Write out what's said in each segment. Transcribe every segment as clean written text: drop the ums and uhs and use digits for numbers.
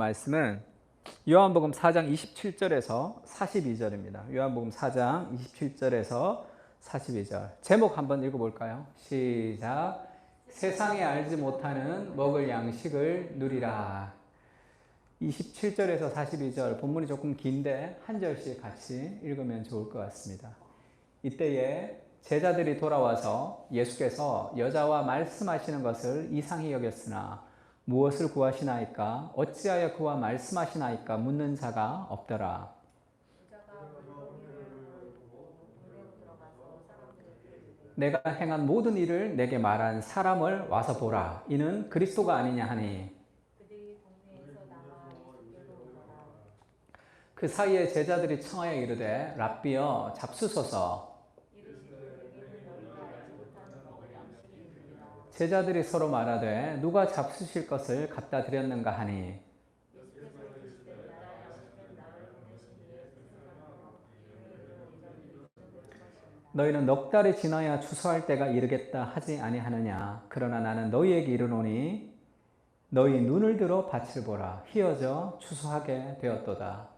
말씀은 요한복음 4장 27절에서 42절입니다. 요한복음 4장 27절에서 42절. 제목 한번 읽어볼까요? 시작. 세상에 알지 못하는 먹을 양식을 누리라. 27절에서 42절 본문이 조금 긴데 한 절씩 같이 읽으면 좋을 것 같습니다. 이때에 제자들이 돌아와서 예수께서 여자와 말씀하시는 것을 이상히 여겼으나 무엇을 구하시나이까? 어찌하여 그와 말씀하시나이까? 묻는 자가 없더라. 내가 행한 모든 일을 내게 말한 사람을 와서 보라. 이는 그리스도가 아니냐 하니. 그 사이에 제자들이 청하여 이르되 랍비여 잡수소서. 제자들이 서로 말하되 누가 잡수실 것을 갖다 드렸는가 하니. 너희는 넉 달이 지나야 추수할 때가 이르겠다 하지 아니하느냐. 그러나 나는 너희에게 이르노니 너희 눈을 들어 밭을 보라. 휘어져 추수하게 되었도다.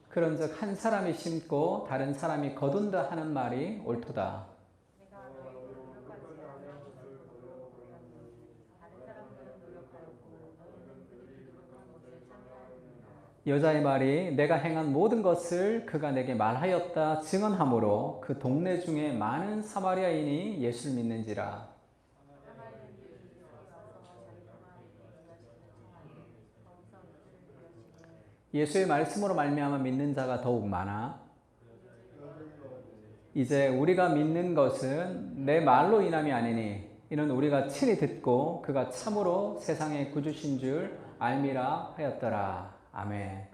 그런즉 한 사람이 심고 다른 사람이 거둔다 하는 말이 옳도다. 여자의 말이 내가 행한 모든 것을 그가 내게 말하였다 증언하므로 그 동네 중에 많은 사마리아인이 예수를 믿는지라. 예수의 말씀으로 말미암아 믿는 자가 더욱 많아. 이제 우리가 믿는 것은 내 말로 인함이 아니니 이는 우리가 친히 듣고 그가 참으로 세상의 구주신 줄 알미라 하였더라. 아멘.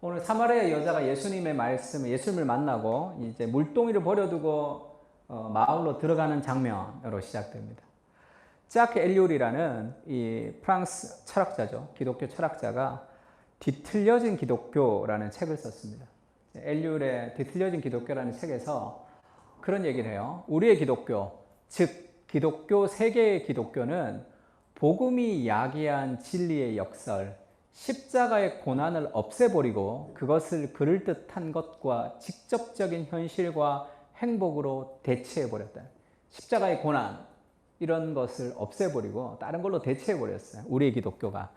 오늘 사마리아 여자가 예수님의 말씀, 예수님을 만나고 이제 물동이를 버려두고 마을로 들어가는 장면으로 시작됩니다. 짝 엘리올이라는 이 프랑스 철학자죠. 기독교 철학자가 뒤틀려진 기독교라는 책을 썼습니다. 엘리올의 뒤틀려진 기독교라는 책에서 그런 얘기를 해요. 우리의 기독교, 즉 기독교 세계의 기독교는 복음이 야기한 진리의 역설, 십자가의 고난을 없애버리고 그것을 그럴듯한 것과 직접적인 현실과 행복으로 대체해버렸다. 십자가의 고난 이런 것을 없애버리고 다른 걸로 대체해버렸어요. 우리의 기독교가.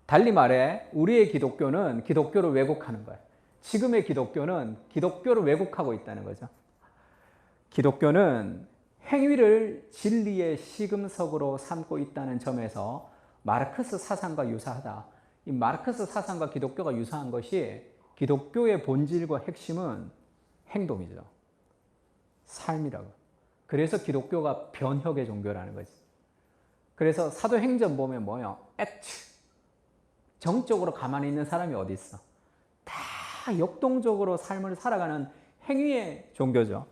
달리 말해 우리의 기독교는 기독교를 왜곡하는 거예요. 지금의 기독교는 기독교를 왜곡하고 있다는 거죠. 기독교는 행위를 진리의 시금석으로 삼고 있다는 점에서 마르크스 사상과 유사하다. 이 마르크스 사상과 기독교가 유사한 것이 기독교의 본질과 핵심은 행동이죠. 삶이라고. 그래서 기독교가 변혁의 종교라는 거지. 그래서 사도행전 보면 뭐예요? 액트. 정적으로 가만히 있는 사람이 어디 있어? 다 역동적으로 삶을 살아가는 행위의 종교죠.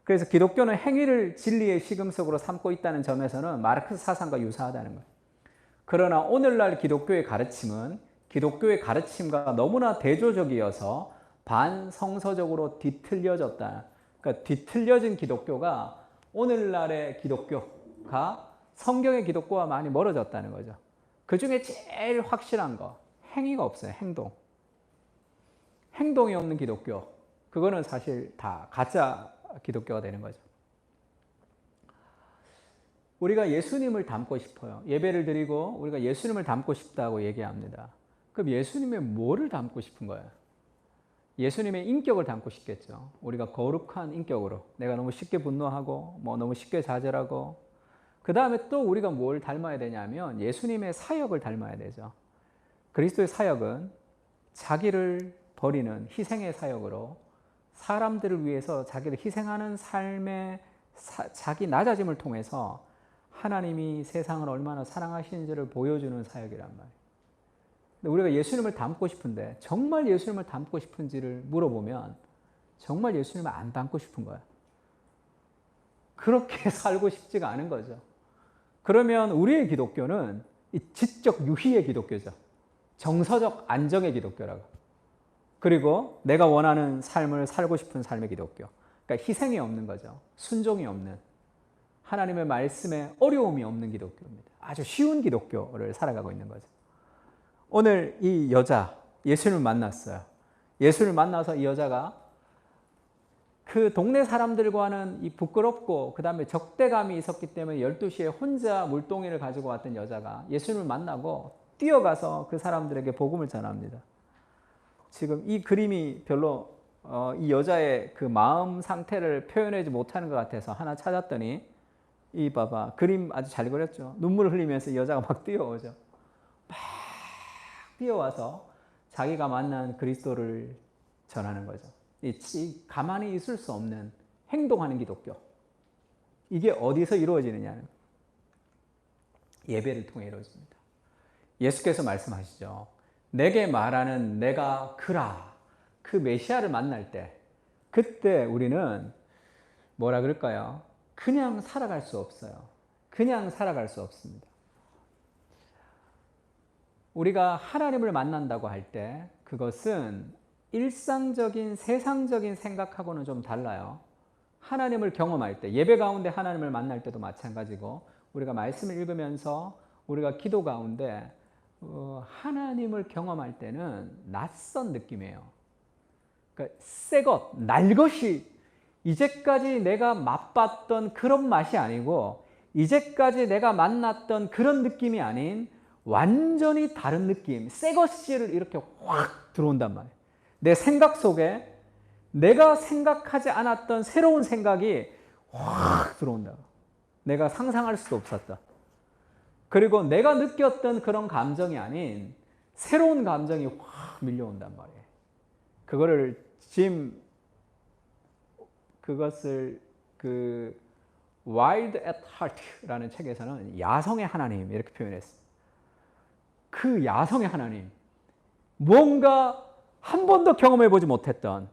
그래서 기독교는 행위를 진리의 시금석으로 삼고 있다는 점에서는 마르크스 사상과 유사하다는 거예요. 그러나 오늘날 기독교의 가르침은 기독교의 가르침과 너무나 대조적이어서 반성서적으로 뒤틀려졌다. 그러니까 뒤틀려진 기독교가 오늘날의 기독교가 성경의 기독교와 많이 멀어졌다는 거죠. 그 중에 제일 확실한 거, 행위가 없어요. 행동. 행동이 없는 기독교. 그거는 사실 다 가짜 기독교가 되는 거죠. 우리가 예수님을 닮고 싶어요. 예배를 드리고 우리가 예수님을 닮고 싶다고 얘기합니다. 그럼 예수님의 뭐를 닮고 싶은 거예요? 예수님의 인격을 닮고 싶겠죠. 우리가 거룩한 인격으로. 내가 너무 쉽게 분노하고 너무 쉽게 좌절하고 그 다음에 또 우리가 뭘 닮아야 되냐면 예수님의 사역을 닮아야 되죠. 그리스도의 사역은 자기를 버리는 희생의 사역으로 사람들을 위해서 자기를 희생하는 삶의 자기 낮아짐을 통해서 하나님이 세상을 얼마나 사랑하시는지를 보여주는 사역이란 말이에요. 근데 우리가 예수님을 닮고 싶은데 정말 예수님을 닮고 싶은지를 물어보면 정말 예수님을 안 닮고 싶은 거예요. 그렇게 살고 싶지가 않은 거죠. 그러면 우리의 기독교는 이 지적 유희의 기독교죠. 정서적 안정의 기독교라고. 그리고 내가 원하는 삶을 살고 싶은 삶의 기독교. 그러니까 희생이 없는 거죠. 순종이 없는, 하나님의 말씀에 어려움이 없는 기독교입니다. 아주 쉬운 기독교를 살아가고 있는 거죠. 오늘 이 여자, 예수를 만났어요. 예수를 만나서 이 여자가 그 동네 사람들과는 이 부끄럽고 그 다음에 적대감이 있었기 때문에 12시에 혼자 물동이를 가지고 왔던 여자가 예수를 만나고 뛰어가서 그 사람들에게 복음을 전합니다. 지금 이 그림이 별로 이 여자의 그 마음 상태를 표현하지 못하는 것 같아서 하나 찾았더니, 이 봐봐, 그림 아주 잘 그렸죠. 눈물을 흘리면서 이 여자가 막 뛰어오죠. 막 뛰어와서 자기가 만난 그리스도를 전하는 거죠. 가만히 있을 수 없는 행동하는 기독교. 이게 어디서 이루어지느냐는 예배를 통해 이루어집니다. 예수께서 말씀하시죠. 내게 말하는 내가 그라, 그 메시아를 만날 때, 그때 우리는 뭐라 그럴까요? 그냥 살아갈 수 없어요. 그냥 살아갈 수 없습니다. 우리가 하나님을 만난다고 할 때 그것은 일상적인 세상적인 생각하고는 좀 달라요. 하나님을 경험할 때, 예배 가운데 하나님을 만날 때도 마찬가지고, 우리가 말씀을 읽으면서 우리가 기도 가운데 하나님을 경험할 때는 낯선 느낌이에요. 그러니까 새것, 날것이, 이제까지 내가 맛봤던 그런 맛이 아니고 이제까지 내가 만났던 그런 느낌이 아닌 완전히 다른 느낌, 새것을 이렇게 확 들어온단 말이에요. 내 생각 속에 내가 생각하지 않았던 새로운 생각이 확 들어온다. 내가 상상할 수도 없었다. 그리고 내가 느꼈던 그런 감정이 아닌 새로운 감정이 확 밀려온단 말이에요. 그것을 Wild at Heart라는 책에서는 야성의 하나님 이렇게 표현했어요. 그 야성의 하나님, 뭔가 한 번도 경험해보지 못했던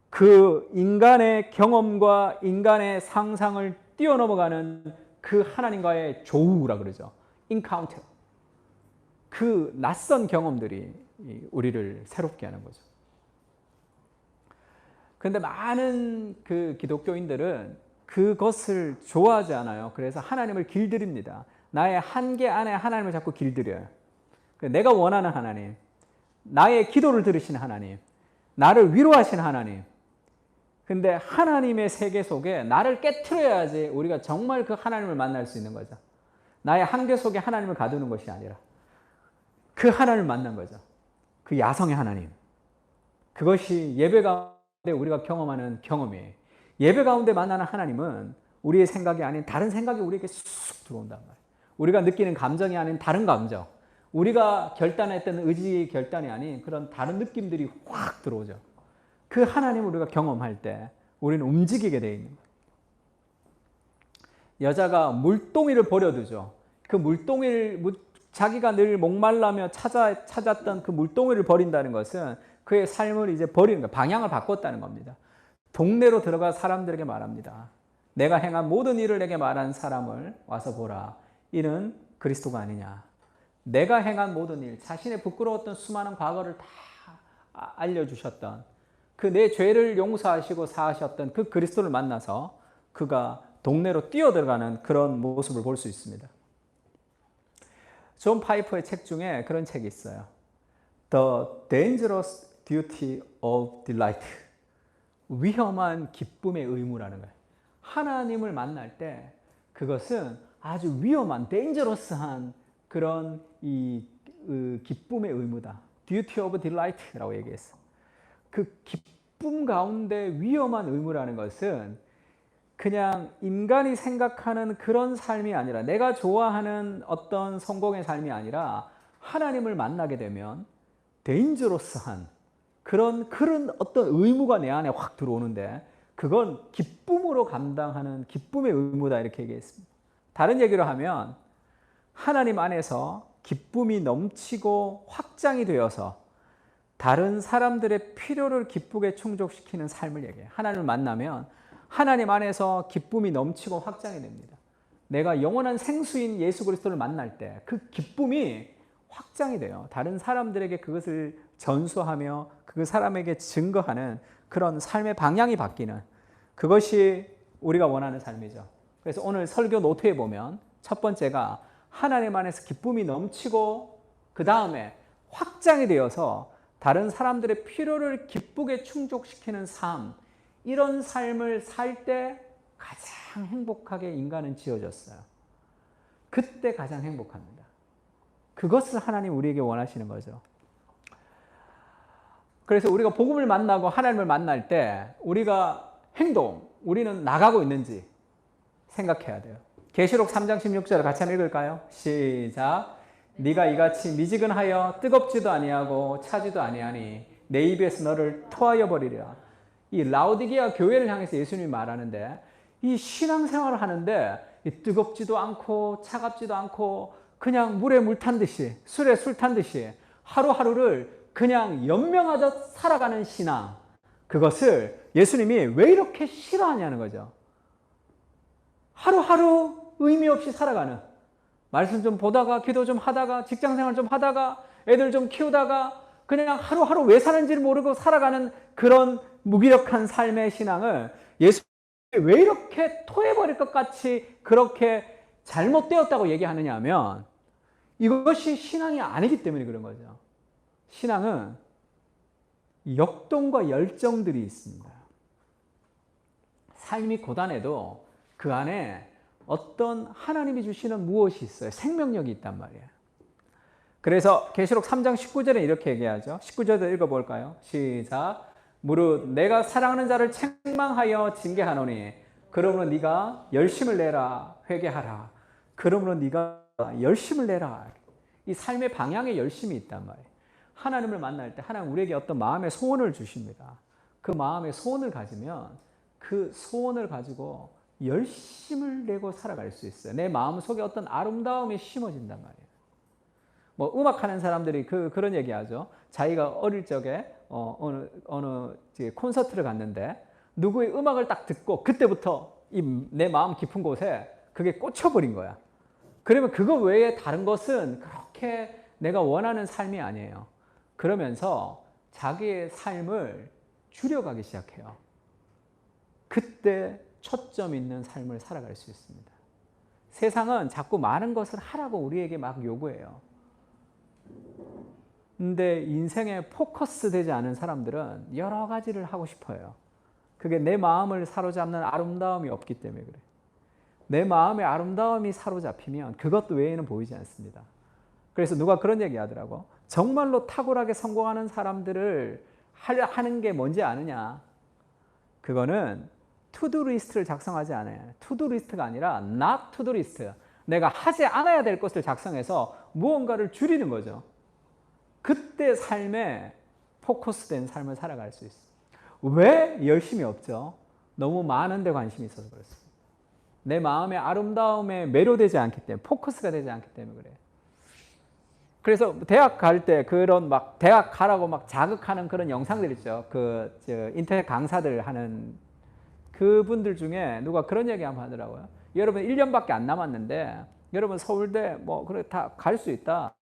그 인간의 경험과 인간의 상상을 뛰어넘어가는 그 하나님과의 조우라 그러죠. 인카운터. 그 낯선 경험들이 우리를 새롭게 하는 거죠. 그런데 많은 그 기독교인들은 그것을 좋아하지 않아요. 그래서 하나님을 길들입니다. 나의 한계 안에 하나님을 자꾸 길들여요. 내가 원하는 하나님, 나의 기도를 들으시는 하나님, 나를 위로하시는 하나님. 근데 하나님의 세계 속에 나를 깨트려야지 우리가 정말 그 하나님을 만날 수 있는 거죠. 나의 한계 속에 하나님을 가두는 것이 아니라 그 하나님을 만난 거죠. 그 야성의 하나님. 그것이 예배 가운데 우리가 경험하는 경험이에요. 예배 가운데 만나는 하나님은 우리의 생각이 아닌 다른 생각이 우리에게 쑥 들어온단 말이에요. 우리가 느끼는 감정이 아닌 다른 감정, 우리가 결단했던 의지의 결단이 아닌 그런 다른 느낌들이 확 들어오죠. 그 하나님을 우리가 경험할 때 우리는 움직이게 되어 있는 거예요. 여자가 물동이를 버려두죠. 그 물동이를, 자기가 늘 목말라며 찾았던 그 물동이를 버린다는 것은 그의 삶을 이제 버리는 거예요. 방향을 바꿨다는 겁니다. 동네로 들어가 사람들에게 말합니다. 내가 행한 모든 일을 내게 말한 사람을 와서 보라. 이는 그리스도가 아니냐. 내가 행한 모든 일, 자신의 부끄러웠던 수많은 과거를 다 알려주셨던 그 내 죄를 용서하시고 사하셨던 그 그리스도를 만나서 그가 동네로 뛰어들어가는 그런 모습을 볼 수 있습니다. 존 파이퍼의 책 중에 그런 책이 있어요. The Dangerous Duty of Delight. 위험한 기쁨의 의무라는 거예요. 하나님을 만날 때 그것은 아주 위험한, dangerous한 그런 기쁨의 의무다. Duty of Delight라고 얘기했어. 그 기쁨 가운데 위험한 의무라는 것은 그냥 인간이 생각하는 그런 삶이 아니라, 내가 좋아하는 어떤 성공의 삶이 아니라 하나님을 만나게 되면 데인저러스한 그런 어떤 의무가 내 안에 확 들어오는데, 그건 기쁨으로 감당하는 기쁨의 의무다 이렇게 얘기했습니다. 다른 얘기로 하면 하나님 안에서 기쁨이 넘치고 확장이 되어서 다른 사람들의 필요를 기쁘게 충족시키는 삶을 얘기해요. 하나님을 만나면 하나님 안에서 기쁨이 넘치고 확장이 됩니다. 내가 영원한 생수인 예수 그리스도를 만날 때 그 기쁨이 확장이 돼요. 다른 사람들에게 그것을 전수하며 그 사람에게 증거하는 그런 삶의 방향이 바뀌는 그것이 우리가 원하는 삶이죠. 그래서 오늘 설교 노트에 보면 첫 번째가 하나님 안에서 기쁨이 넘치고 그 다음에 확장이 되어서 다른 사람들의 필요를 기쁘게 충족시키는 삶, 이런 삶을 살 때 가장 행복하게 인간은 지어졌어요. 그때 가장 행복합니다. 그것을 하나님 우리에게 원하시는 거죠. 그래서 우리가 복음을 만나고 하나님을 만날 때 우리가 우리는 나가고 있는지 생각해야 돼요. 계시록 3장 16절 같이 한번 읽을까요? 시작. 네가 이같이 미지근하여 뜨겁지도 아니하고 차지도 아니하니 내 입에서 너를 토하여 버리리라. 이 라오디게아 교회를 향해서 예수님이 말하는데, 이 신앙생활을 하는데 뜨겁지도 않고 차갑지도 않고 그냥 물에 물 탄 듯이, 술에 술 탄 듯이 하루하루를 그냥 연명하듯 살아가는 신앙, 그것을 예수님이 왜 이렇게 싫어하냐는 거죠. 하루하루 의미 없이 살아가는, 말씀 좀 보다가 기도 좀 하다가 직장생활 좀 하다가 애들 좀 키우다가 그냥 하루하루 왜 사는지를 모르고 살아가는 그런 무기력한 삶의 신앙을 예수님이 왜 이렇게 토해버릴 것 같이 그렇게 잘못되었다고 얘기하느냐 하면, 이것이 신앙이 아니기 때문에 그런 거죠. 신앙은 역동과 열정들이 있습니다. 삶이 고단해도 그 안에 어떤 하나님이 주시는 무엇이 있어요. 생명력이 있단 말이에요. 그래서 계시록 3장 19절에 이렇게 얘기하죠. 19절도 읽어볼까요? 시작. 무릇 내가 사랑하는 자를 책망하여 징계하노니 그러므로 네가 열심을 내라 회개하라. 그러므로 네가 열심을 내라. 이 삶의 방향에 열심이 있단 말이에요. 하나님을 만날 때 하나님 우리에게 어떤 마음의 소원을 주십니다. 그 마음의 소원을 가지면 그 소원을 가지고 열심을 내고 살아갈 수 있어요. 내 마음속에 어떤 아름다움이 심어진단 말이에요. 뭐 음악하는 사람들이 그런 얘기하죠. 자기가 어릴 적에 어느 콘서트를 갔는데 누구의 음악을 딱 듣고 그때부터 내 마음 깊은 곳에 그게 꽂혀버린 거야. 그러면 그거 외에 다른 것은 그렇게 내가 원하는 삶이 아니에요. 그러면서 자기의 삶을 줄여가기 시작해요. 그때 초점 있는 삶을 살아갈 수 있습니다. 세상은 자꾸 많은 것을 하라고 우리에게 막 요구해요. 근데 인생에 포커스 되지 않은 사람들은 여러 가지를 하고 싶어요. 그게 내 마음을 사로잡는 아름다움이 없기 때문에 그래요. 내 마음의 아름다움이 사로잡히면 그것 외에는 보이지 않습니다. 그래서 누가 그런 얘기 하더라고. 정말로 탁월하게 성공하는 사람들을 하는 게 뭔지 아느냐? 그거는 투두 리스트를 작성하지 않아요. 투두 리스트가 아니라 not 투두 리스트. 내가 하지 않아야 될 것을 작성해서 무언가를 줄이는 거죠. 그때 삶에 포커스된 삶을 살아갈 수 있어요. 왜 열심이 없죠? 너무 많은 데 관심이 있어서 그렇습니다. 내 마음의 아름다움에 매료되지 않기 때문에, 포커스가 되지 않기 때문에 그래요. 그래서 대학 갈 때 그런 막 대학 가라고 막 자극하는 그런 영상들 있죠. 인터넷 강사들 하는 그분들 중에 누가 그런 얘기 한번 하더라고요. 여러분 1년밖에 안 남았는데 여러분 서울대 뭐 그래 다 갈 수 있다.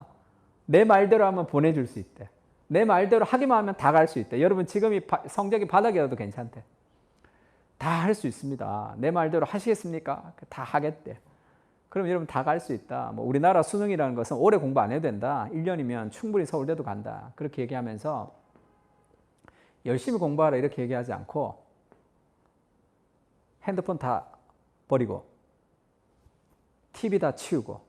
내 말대로 하면 보내줄 수 있대. 내 말대로 하기만 하면 다 갈 수 있대. 여러분 지금이 성적이 바닥이라도 괜찮대. 다 할 수 있습니다. 내 말대로 하시겠습니까? 다 하겠대. 그럼 여러분 다 갈 수 있다. 뭐 우리나라 수능이라는 것은 오래 공부 안 해도 된다. 1년이면 충분히 서울대도 간다. 그렇게 얘기하면서 열심히 공부하라 이렇게 얘기하지 않고 핸드폰 다 버리고 TV 다 치우고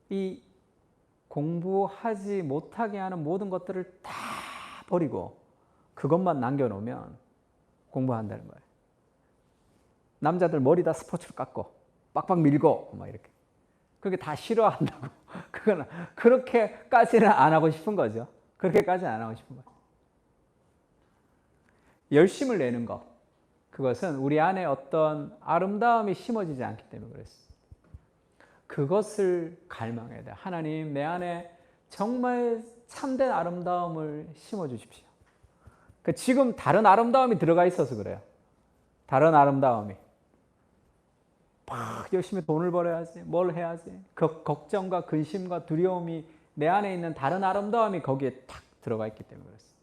이 공부하지 못하게 하는 모든 것들을 다 버리고 그것만 남겨놓으면 공부한다는 거예요. 남자들 머리 다 스포츠로 깎고 빡빡 밀고 막 이렇게 그게 다 싫어한다고. 그건 그렇게까지는 안 하고 싶은 거죠. 그렇게까지는 안 하고 싶은 거죠. 열심을 내는 것, 그것은 우리 안에 어떤 아름다움이 심어지지 않기 때문에 그렇습니다. 그것을 갈망해야 돼요. 하나님, 내 안에 정말 참된 아름다움을 심어주십시오. 지금 다른 아름다움이 들어가 있어서 그래요. 다른 아름다움이. 막 열심히 돈을 벌어야지, 뭘 해야지. 그 걱정과 근심과 두려움이 내 안에 있는 다른 아름다움이 거기에 탁 들어가 있기 때문에 그렇습니다.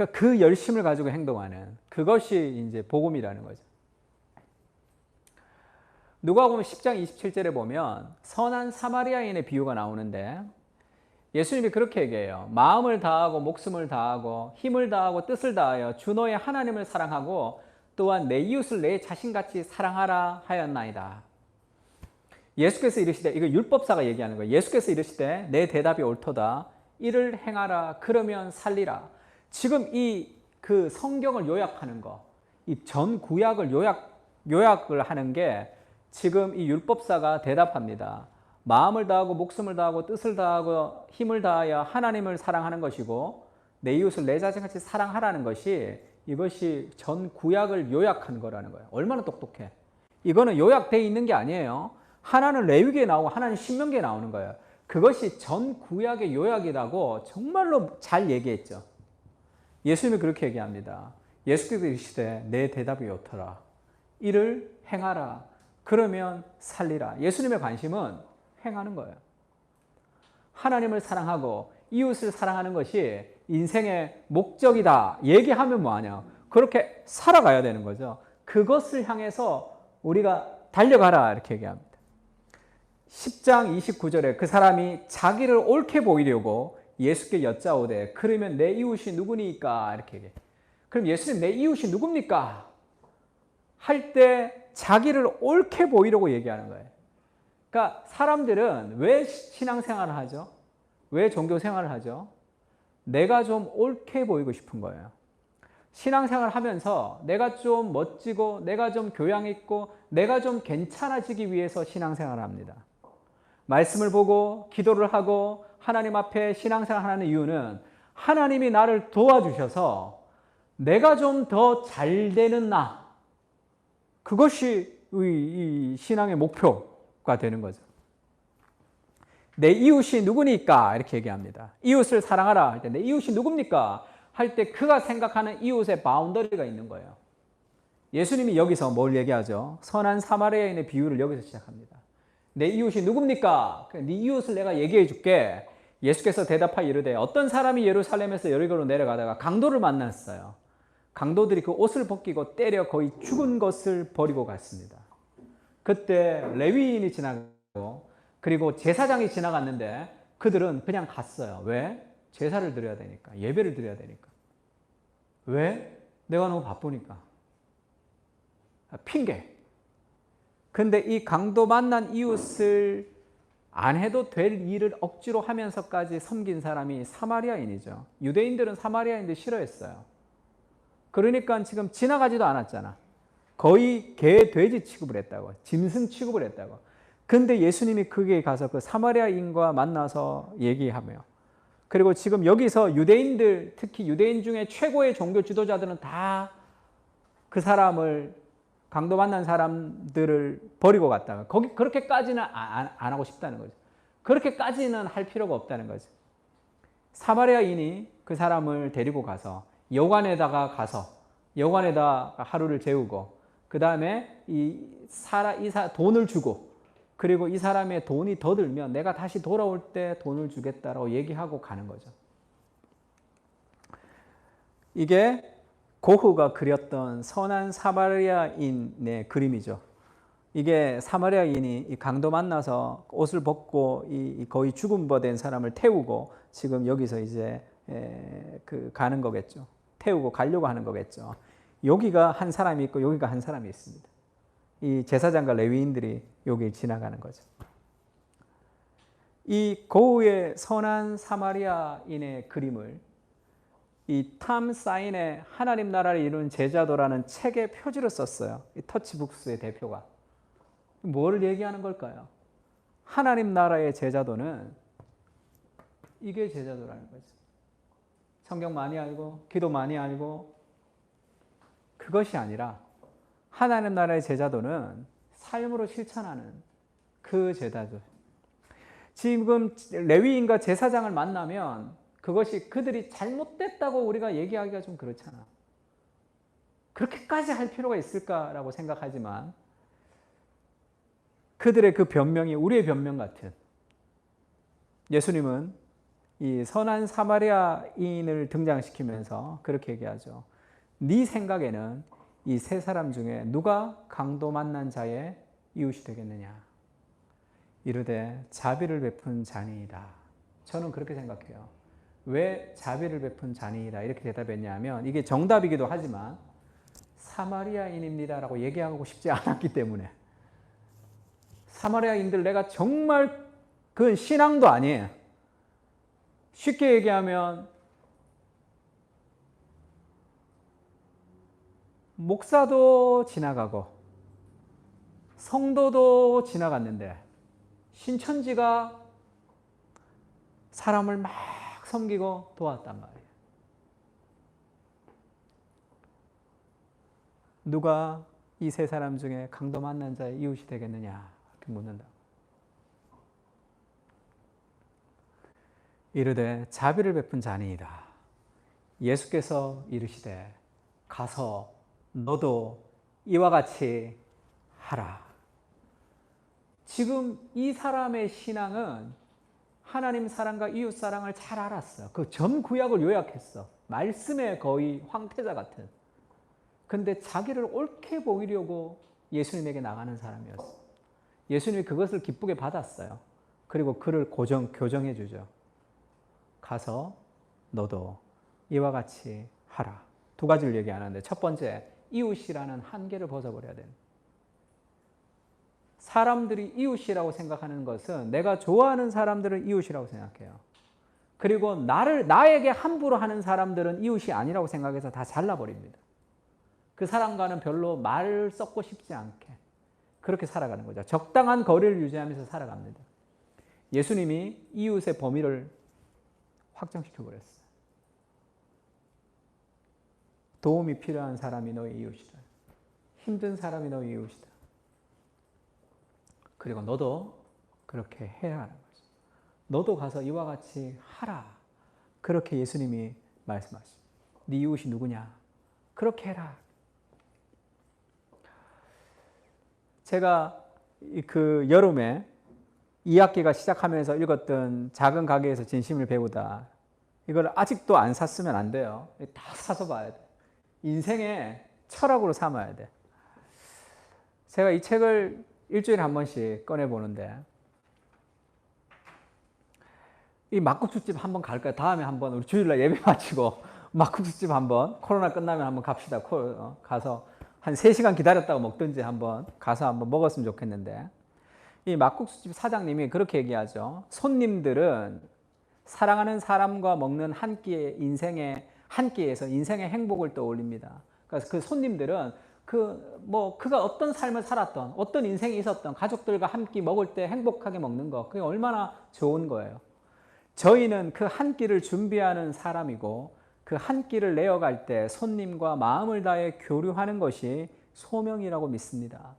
그러니까 그 열심을 가지고 행동하는 그것이 이제 복음이라는 거죠. 누가복음 10장 27절에 보면 선한 사마리아인의 비유가 나오는데 예수님이 그렇게 얘기해요. 마음을 다하고 목숨을 다하고 힘을 다하고 뜻을 다하여 주 너의 하나님을 사랑하고 또한 내 이웃을 내 자신같이 사랑하라 하였나이다. 예수께서 이르시되, 이거 율법사가 얘기하는 거예요. 예수께서 이르시되 내 대답이 옳도다. 이를 행하라. 그러면 살리라. 지금 이 그 성경을 요약하는 거, 이 전 구약을 요약을 하는 게 지금 이 율법사가 대답합니다. 마음을 다하고 목숨을 다하고 뜻을 다하고 힘을 다하여 하나님을 사랑하는 것이고 내 이웃을 내 자신같이 사랑하라는 것이 이것이 전 구약을 요약한 거라는 거예요. 얼마나 똑똑해. 이거는 요약되어 있는 게 아니에요. 하나는 레위기에 나오고 하나는 신명기에 나오는 거예요. 그것이 전 구약의 요약이라고 정말로 잘 얘기했죠. 예수님이 그렇게 얘기합니다. 예수께서 이르시되 내 대답이 옳더라. 이를 행하라. 그러면 살리라. 예수님의 관심은 행하는 거예요. 하나님을 사랑하고 이웃을 사랑하는 것이 인생의 목적이다. 얘기하면 뭐하냐. 그렇게 살아가야 되는 거죠. 그것을 향해서 우리가 달려가라. 이렇게 얘기합니다. 10장 29절에 그 사람이 자기를 옳게 보이려고 예수께 여짜오되 그러면 내 이웃이 누구니까? 이렇게 얘기해요. 그럼 예수님 내 이웃이 누굽니까? 할 때 자기를 옳게 보이려고 얘기하는 거예요. 그러니까 사람들은 왜 신앙생활을 하죠? 왜 종교생활을 하죠? 내가 좀 옳게 보이고 싶은 거예요. 신앙생활을 하면서 내가 좀 멋지고 내가 좀 교양 있고 내가 좀 괜찮아지기 위해서 신앙생활을 합니다. 말씀을 보고 기도를 하고 하나님 앞에 신앙생활을 하는 이유는 하나님이 나를 도와주셔서 내가 좀 더 잘 되는 나, 그것이 이 신앙의 목표가 되는 거죠. 내 이웃이 누구니까? 이렇게 얘기합니다. 이웃을 사랑하라 할 때 내 이웃이 누굽니까? 할 때 그가 생각하는 이웃의 바운더리가 있는 거예요. 예수님이 여기서 뭘 얘기하죠? 선한 사마리아인의 비유를 여기서 시작합니다. 내 이웃이 누굽니까? 네 이웃을 내가 얘기해 줄게. 예수께서 대답하여 이르되 어떤 사람이 예루살렘에서 여리고로 내려가다가 강도를 만났어요. 강도들이 그 옷을 벗기고 때려 거의 죽은 것을 버리고 갔습니다. 그때 레위인이 지나가고 그리고 제사장이 지나갔는데 그들은 그냥 갔어요. 왜? 제사를 드려야 되니까. 예배를 드려야 되니까. 왜? 내가 너무 바쁘니까. 핑계. 근데 이 강도 만난 이웃을 안 해도 될 일을 억지로 하면서까지 섬긴 사람이 사마리아인이죠. 유대인들은 사마리아인들 싫어했어요. 그러니까 지금 지나가지도 않았잖아. 거의 개, 돼지 취급을 했다고. 짐승 취급을 했다고. 근데 예수님이 거기에 가서 그 사마리아인과 만나서 얘기하며 그리고 지금 여기서 유대인들, 특히 유대인 중에 최고의 종교 지도자들은 다 그 사람을 강도 만난 사람들을 버리고 갔다가 거기 그렇게까지는 안 하고 싶다는 거죠. 그렇게까지는 할 필요가 없다는 거죠. 사마리아인이 그 사람을 데리고 가서 여관에다가 하루를 재우고 그 다음에 돈을 주고 그리고 이 사람의 돈이 더 들면 내가 다시 돌아올 때 돈을 주겠다라고 얘기하고 가는 거죠. 이게 고흐가 그렸던 선한 사마리아인의 그림이죠. 이게 사마리아인이 이 강도 만나서 옷을 벗고 이 거의 죽은 바 된 사람을 태우고 지금 여기서 이제 가는 거겠죠. 태우고 가려고 하는 거겠죠. 여기가 한 사람이 있고 여기가 한 사람이 있습니다. 이 제사장과 레위인들이 여기 지나가는 거죠. 이 고흐의 선한 사마리아인의 그림을 이 탐 사인의 하나님 나라를 이루는 제자도라는 책의 표지로 썼어요. 이 터치북스의 대표가. 뭘 얘기하는 걸까요? 하나님 나라의 제자도는 이게 제자도라는 거죠. 성경 많이 알고 기도 많이 알고 그것이 아니라 하나님 나라의 제자도는 삶으로 실천하는 그 제자도. 지금 레위인과 제사장을 만나면 그것이 그들이 잘못됐다고 우리가 얘기하기가 좀 그렇잖아. 그렇게까지 할 필요가 있을까라고 생각하지만 그들의 그 변명이 우리의 변명 같은. 예수님은 이 선한 사마리아인을 등장시키면서 그렇게 얘기하죠. 네 생각에는 이 세 사람 중에 누가 강도 만난 자의 이웃이 되겠느냐? 이르되 자비를 베푼 자니이다. 저는 그렇게 생각해요. 왜 자비를 베푼 자니이다 이렇게 대답했냐면 이게 정답이기도 하지만 사마리아인입니다라고 얘기하고 싶지 않았기 때문에. 사마리아인들 내가 정말 그건 신앙도 아니에요. 쉽게 얘기하면 목사도 지나가고 성도도 지나갔는데 신천지가 사람을 막 섬기고 도왔단 말이에요. 누가 이 세 사람 중에 강도 만난 자의 이웃이 되겠느냐 이렇게 묻는다. 이르되 자비를 베푼 자니이다. 예수께서 이르시되 가서 너도 이와 같이 하라. 지금 이 사람의 신앙은 하나님 사랑과 이웃 사랑을 잘 알았어. 그 전 구약을 요약했어. 말씀의 거의 황태자 같은. 근데 자기를 옳게 보이려고 예수님에게 나가는 사람이었어. 예수님이 그것을 기쁘게 받았어요. 그리고 그를 교정해 주죠. 가서 너도 이와 같이 하라. 두 가지를 얘기하는데 첫 번째, 이웃이라는 한계를 벗어버려야 됩니다. 사람들이 이웃이라고 생각하는 것은 내가 좋아하는 사람들을 이웃이라고 생각해요. 그리고 나에게 함부로 하는 사람들은 이웃이 아니라고 생각해서 다 잘라버립니다. 그 사람과는 별로 말을 섞고 싶지 않게 그렇게 살아가는 거죠. 적당한 거리를 유지하면서 살아갑니다. 예수님이 이웃의 범위를 확정시켜버렸어요. 도움이 필요한 사람이 너의 이웃이다. 힘든 사람이 너의 이웃이다. 그리고 너도 그렇게 해야 하는 거죠. 너도 가서 이와 같이 하라. 그렇게 예수님이 말씀하십니다. 네 이웃이 누구냐? 그렇게 해라. 제가 그 여름에 2학기가 시작하면서 읽었던 작은 가게에서 진심을 배우다. 이걸 아직도 안 샀으면 안 돼요. 다 사서 봐야 돼. 인생의 철학으로 삼아야 돼. 제가 이 책을 일주일에 한 번씩 꺼내보는데 이 막국수집 한번 갈까요? 다음에 한번 우리 주일날 예배 마치고 막국수집 한번 코로나 끝나면 한번 갑시다. 가서 한 3시간 기다렸다가 먹든지 한번 가서 한번 먹었으면 좋겠는데 이 막국수집 사장님이 그렇게 얘기하죠. 손님들은 사랑하는 사람과 먹는 한 끼의 한 끼에서 인생의 행복을 떠올립니다. 그래서 그 손님들은 그가 어떤 삶을 살았던 어떤 인생이 있었던 가족들과 한 끼 먹을 때 행복하게 먹는 거 그게 얼마나 좋은 거예요. 저희는 그 한 끼를 준비하는 사람이고 그 한 끼를 내어갈 때 손님과 마음을 다해 교류하는 것이 소명이라고 믿습니다.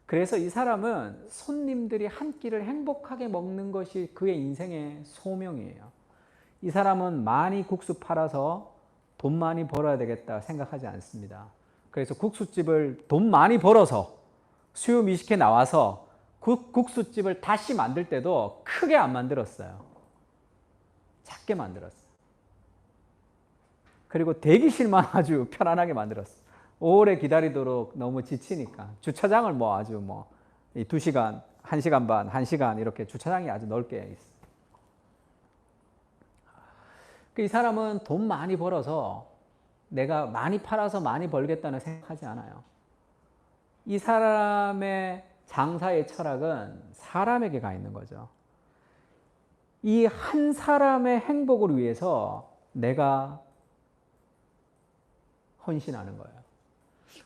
그래서 이 사람은 손님들이 한 끼를 행복하게 먹는 것이 그의 인생의 소명이에요. 이 사람은 많이 국수 팔아서 돈 많이 벌어야 되겠다 생각하지 않습니다. 그래서 국수집을 돈 많이 벌어서 수요 미식회 나와서 국수집을 다시 만들 때도 크게 안 만들었어요. 작게 만들었어요. 그리고 대기실만 아주 편안하게 만들었어요. 오래 기다리도록 너무 지치니까. 주차장을 아주 2시간, 1시간 반, 1시간 이렇게 주차장이 아주 넓게 있어요. 이 사람은 돈 많이 벌어서 내가 많이 팔아서 많이 벌겠다는 생각하지 않아요. 이 사람의 장사의 철학은 사람에게 가 있는 거죠. 이 한 사람의 행복을 위해서 내가 헌신하는 거예요.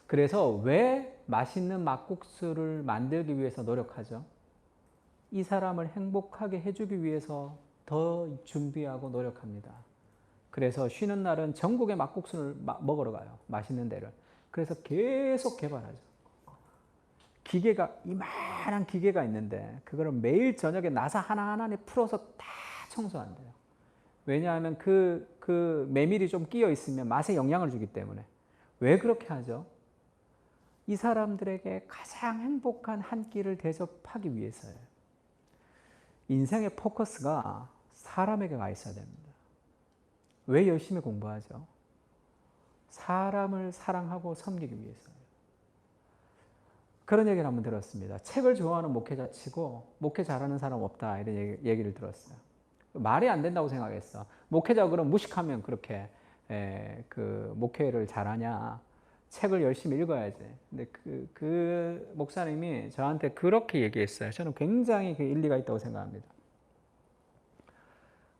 그래서 왜 맛있는 막국수를 만들기 위해서 노력하죠? 이 사람을 행복하게 해주기 위해서 더 준비하고 노력합니다. 그래서 쉬는 날은 전국에 막국수를 먹으러 가요. 맛있는 데를. 그래서 계속 개발하죠. 이만한 기계가 있는데 그거를 매일 저녁에 나사 하나하나 풀어서 다 청소한대요. 왜냐하면 그 메밀이 좀 끼어 있으면 맛에 영향을 주기 때문에. 왜 그렇게 하죠? 이 사람들에게 가장 행복한 한 끼를 대접하기 위해서예요. 인생의 포커스가 사람에게 가 있어야 됩니다. 왜 열심히 공부하죠? 사람을 사랑하고 섬기기 위해서요. 그런 얘기를 한번 들었습니다. 책을 좋아하는 목회자 치고 목회 잘하는 사람 없다 이런 얘기를 들었어요. 말이 안 된다고 생각했어. 목회자 그럼 무식하면 그렇게 그 목회를 잘하냐? 책을 열심히 읽어야지. 근데 그 목사님이 저한테 그렇게 얘기했어요. 저는 굉장히 그 일리가 있다고 생각합니다.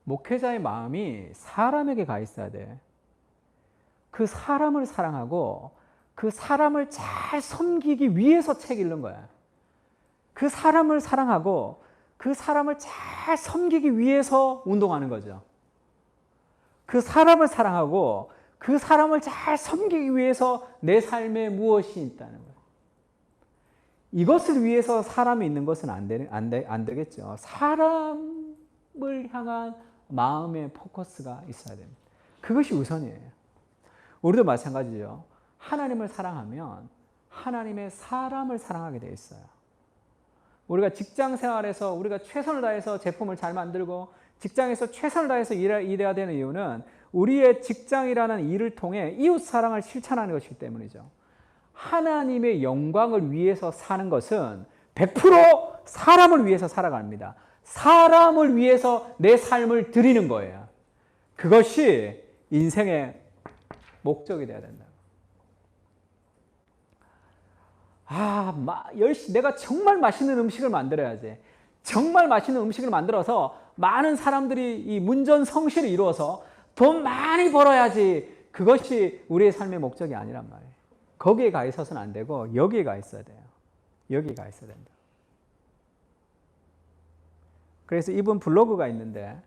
목회자의 마음이 사람에게 가 있어야 돼. 그 사람을 사랑하고 그 사람을 잘 섬기기 위해서 책 읽는 거야. 그 사람을 사랑하고 그 사람을 잘 섬기기 위해서 운동하는 거죠. 그 사람을 사랑하고 그 사람을 잘 섬기기 위해서 내 삶에 무엇이 있다는 거예요. 이것을 위해서 사람이 있는 것은 안 되겠죠. 사람을 향한 마음의 포커스가 있어야 됩니다. 그것이 우선이에요. 우리도 마찬가지죠. 하나님을 사랑하면 하나님의 사람을 사랑하게 되어 있어요. 우리가 직장 생활에서 우리가 최선을 다해서 제품을 잘 만들고 직장에서 최선을 다해서 일해야 되는 이유는 우리의 직장이라는 일을 통해 이웃 사랑을 실천하는 것이기 때문이죠. 하나님의 영광을 위해서 사는 것은 100% 사람을 위해서 살아갑니다. 사람을 위해서 내 삶을 드리는 거예요. 그것이 인생의 목적이 되어야 된다. 내가 정말 맛있는 음식을 만들어야지. 정말 맛있는 음식을 만들어서 많은 사람들이 이 문전성시를 이루어서 돈 많이 벌어야지. 그것이 우리의 삶의 목적이 아니란 말이에요. 거기에 가 있어서는 안 되고 여기에 가 있어야 돼요. 여기에 가 있어야 된다. 그래서 이분 블로그가 있는데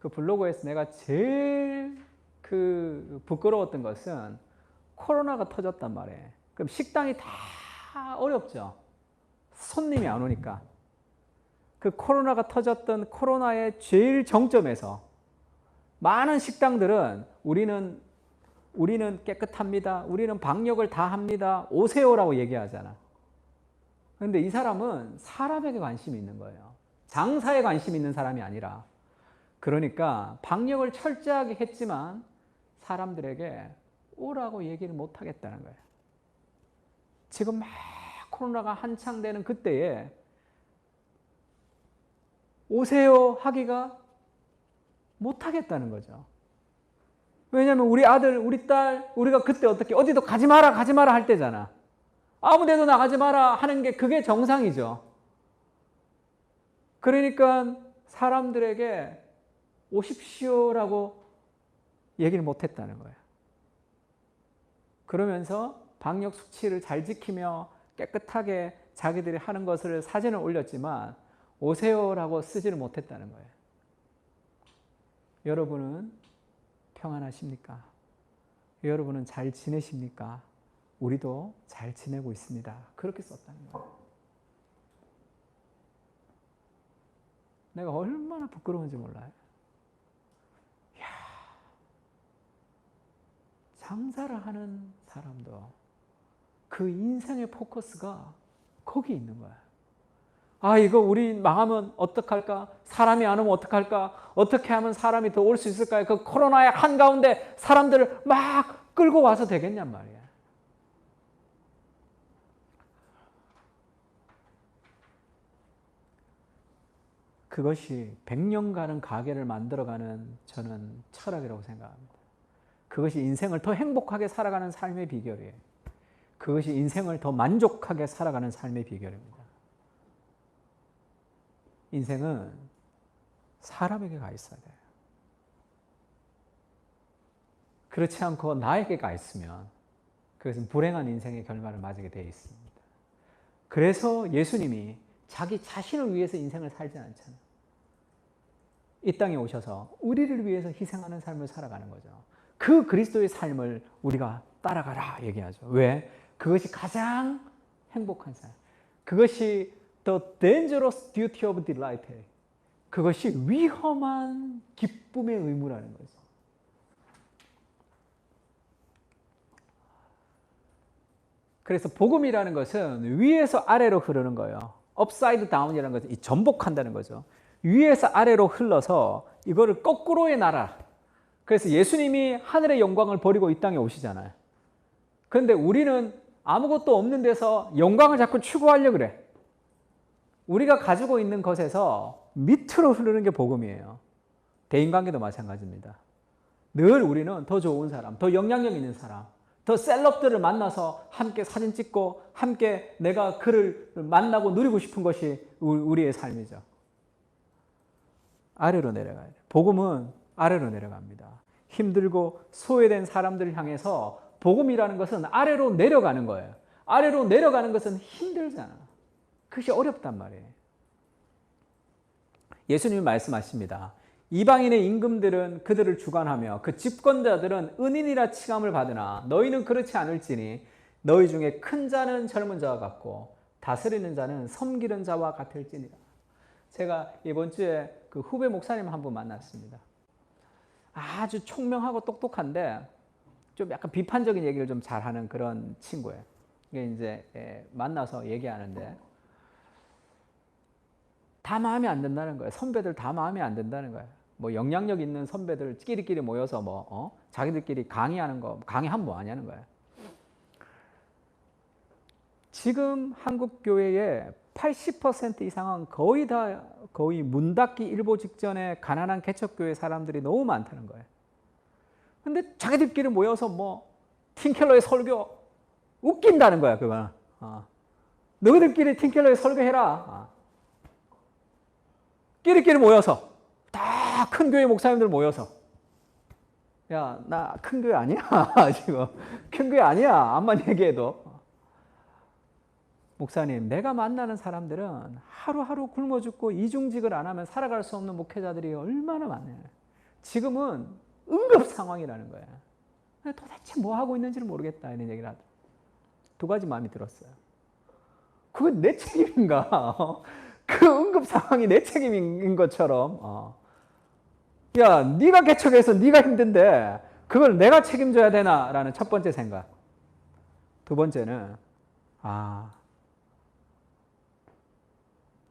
그 블로그에서 내가 제일 부끄러웠던 것은 코로나가 터졌단 말이에요. 그럼 식당이 다 어렵죠. 손님이 안 오니까. 그 코로나가 터졌던 코로나의 제일 정점에서 많은 식당들은 우리는 깨끗합니다. 우리는 방역을 다 합니다. 오세요라고 얘기하잖아. 그런데 이 사람은 사람에게 관심이 있는 거예요. 장사에 관심이 있는 사람이 아니라. 그러니까 방역을 철저하게 했지만 사람들에게 오라고 얘기를 못 하겠다는 거예요. 지금 막 코로나가 한창 되는 그때에 오세요 하기가 못 하겠다는 거죠. 왜냐하면 우리 아들, 우리 딸, 우리가 그때 어디도 가지 마라 할 때잖아. 아무 데도 나가지 마라 하는 게 그게 정상이죠. 그러니까 사람들에게 오십시오라고 얘기를 못 했다는 거예요. 그러면서 방역 수치를 잘 지키며 깨끗하게 자기들이 하는 것을 사진을 올렸지만 오세요라고 쓰지를 못했다는 거예요. 여러분은 평안하십니까? 여러분은 잘 지내십니까? 우리도 잘 지내고 있습니다. 그렇게 썼다는 거예요. 내가 얼마나 부끄러운지 몰라요. 이야, 장사를 하는 사람도 그 인생의 포커스가 거기 있는 거야. 이거 우리 망하면 어떡할까? 사람이 안 오면 어떡할까? 어떻게 하면 사람이 더 올 수 있을까요? 그 코로나의 한가운데 사람들을 막 끌고 와서 되겠냔 말이야. 그것이 100년간은 가게를 만들어가는 저는 철학이라고 생각합니다. 그것이 인생을 더 행복하게 살아가는 삶의 비결이에요. 그것이 인생을 더 만족하게 살아가는 삶의 비결입니다. 인생은 사람에게 가 있어야 돼요. 그렇지 않고 나에게 가 있으면 그것은 불행한 인생의 결말을 맞게 되어 있습니다. 그래서 예수님이 자기 자신을 위해서 인생을 살지 않잖아요. 이 땅에 오셔서 우리를 위해서 희생하는 삶을 살아가는 거죠. 그 그리스도의 삶을 우리가 따라가라 얘기하죠. 왜? 그것이 가장 행복한 삶. 그것이 the dangerous duty of delight. 그것이 위험한 기쁨의 의무라는 거죠. 그래서 복음이라는 것은 위에서 아래로 흐르는 거예요. upside down이라는 것은 전복한다는 거죠. 위에서 아래로 흘러서 이거를 거꾸로의 나라. 그래서 예수님이 하늘의 영광을 버리고 이 땅에 오시잖아요. 그런데 우리는 아무것도 없는 데서 영광을 자꾸 추구하려고 그래. 우리가 가지고 있는 것에서 밑으로 흐르는 게 복음이에요. 대인관계도 마찬가지입니다. 늘 우리는 더 좋은 사람, 더 영향력 있는 사람, 더 셀럽들을 만나서 함께 사진 찍고 함께 내가 그를 만나고 누리고 싶은 것이 우리의 삶이죠. 아래로 내려가야 돼요. 복음은 아래로 내려갑니다. 힘들고 소외된 사람들을 향해서 복음이라는 것은 아래로 내려가는 거예요. 아래로 내려가는 것은 힘들잖아. 그것이 어렵단 말이에요. 예수님이 말씀하십니다. 이방인의 임금들은 그들을 주관하며 그 집권자들은 은인이라 칭함을 받으나 너희는 그렇지 않을지니 너희 중에 큰 자는 젊은 자와 같고 다스리는 자는 섬기는 자와 같을지니라. 제가 이번 주에 그 후배 목사님 한 분 만났습니다. 아주 총명하고 똑똑한데 좀 약간 비판적인 얘기를 좀 잘하는 그런 친구예요. 이게 이제 만나서 얘기하는데 다 마음에 안 든다는 거예요. 선배들 다 마음에 안 든다는 거예요. 뭐 영향력 있는 선배들 끼리끼리 모여서 자기들끼리 강의하는 거 강의하면 뭐 하냐는 거예요. 지금 한국 교회의 80% 이상은 거의 문 닫기 일보 직전에 가난한 개척교회 사람들이 너무 많다는 거예요. 근데 자기들끼리 모여서 팀켈러의 설교 웃긴다는 거야, 그거는. 너희들끼리 팀켈러의 설교해라. 끼리끼리 모여서 다 큰 교회 목사님들 모여서 야, 나 큰 교회 아니야. 지금 큰 교회 아니야. 암만 얘기해도. 목사님, 내가 만나는 사람들은 하루하루 굶어 죽고 이중직을 안 하면 살아갈 수 없는 목회자들이 얼마나 많아요. 지금은 응급 상황이라는 거예요. 도대체 뭐 하고 있는지를 모르겠다 이런 얘기를 하더라고요. 두 가지 마음이 들었어요. 그건 내 책임인가? 그 응급 상황이 내 책임인 것처럼 야, 네가 개척해서 네가 힘든데 그걸 내가 책임져야 되나라는 첫 번째 생각. 두 번째는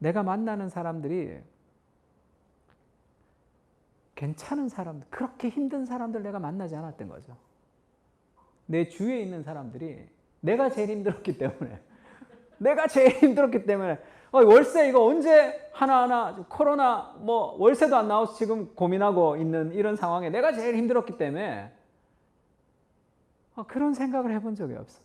내가 만나는 사람들이 괜찮은 사람들, 그렇게 힘든 사람들 내가 만나지 않았던 거죠. 내 주위에 있는 사람들이 내가 제일 힘들었기 때문에 월세 이거 언제 하나하나 코로나 월세도 안 나와서 지금 고민하고 있는 이런 상황에 내가 제일 힘들었기 때문에 그런 생각을 해본 적이 없어요.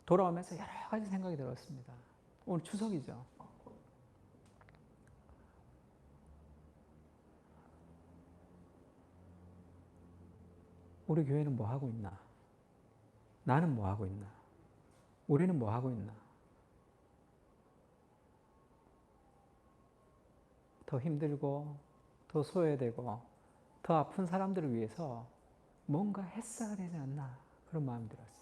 돌아오면서 여러 가지 생각이 들었습니다. 오늘 추석이죠. 우리 교회는 뭐 하고 있나? 나는 뭐 하고 있나? 우리는 뭐 하고 있나? 더 힘들고 더 소외되고 더 아픈 사람들을 위해서 뭔가 했어야 되지 않나 그런 마음이 들었어요.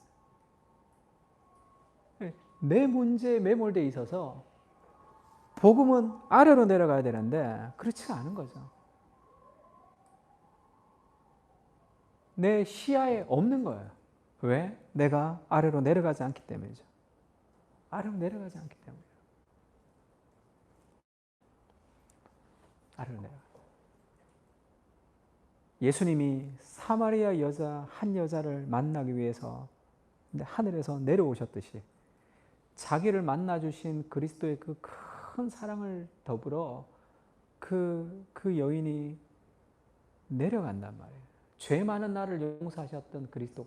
내 문제에 매몰되어 있어서 복음은 아래로 내려가야 되는데 그렇지가 않은 거죠. 내 시야에 없는 거예요. 왜? 내가 아래로 내려가지 않기 때문이죠. 아래로 내려가지 않기 때문이에요. 아래로 내려가. 예수님이 사마리아 여자 한 여자를 만나기 위해서 하늘에서 내려오셨듯이 자기를 만나주신 그리스도의 그 큰 사랑을 더불어 그 여인이 내려간단 말이에요. 죄 많은 나를 용서하셨던 그리스도.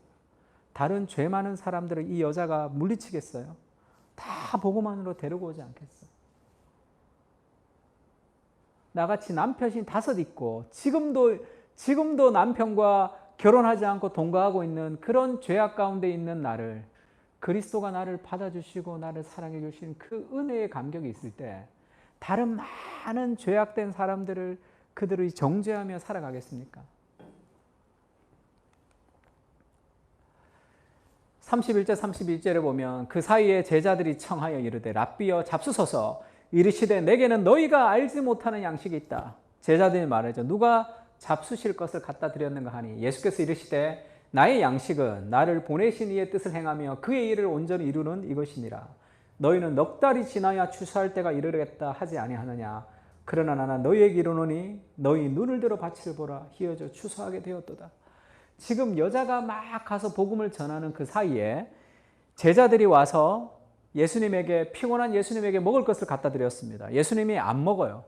다른 죄 많은 사람들을 이 여자가 물리치겠어요? 다 복음만으로 데리고 오지 않겠어요? 나같이 남편이 5 있고 지금도 남편과 결혼하지 않고 동거하고 있는 그런 죄악 가운데 있는 나를 그리스도가 나를 받아주시고 나를 사랑해 주신 그 은혜의 감격이 있을 때 다른 많은 죄악된 사람들을 그들이 정죄하며 살아가겠습니까? 31절 31절에 보면 그 사이에 제자들이 청하여 이르되 랍비여 잡수소서 이르시되 내게는 너희가 알지 못하는 양식이 있다. 제자들이 말하죠. 누가 잡수실 것을 갖다 드렸는가 하니 예수께서 이르시되 나의 양식은 나를 보내신 이의 뜻을 행하며 그의 일을 온전히 이루는 이것이니라. 너희는 넉 달이 지나야 추수할 때가 이르겠다 하지 아니하느냐. 그러나 나는 너희에게 이르노니 너희 눈을 들어 밭을 보라. 희어져 추수하게 되었도다. 지금 여자가 막 가서 복음을 전하는 그 사이에 제자들이 와서 예수님에게, 피곤한 예수님에게 먹을 것을 갖다 드렸습니다. 예수님이 안 먹어요.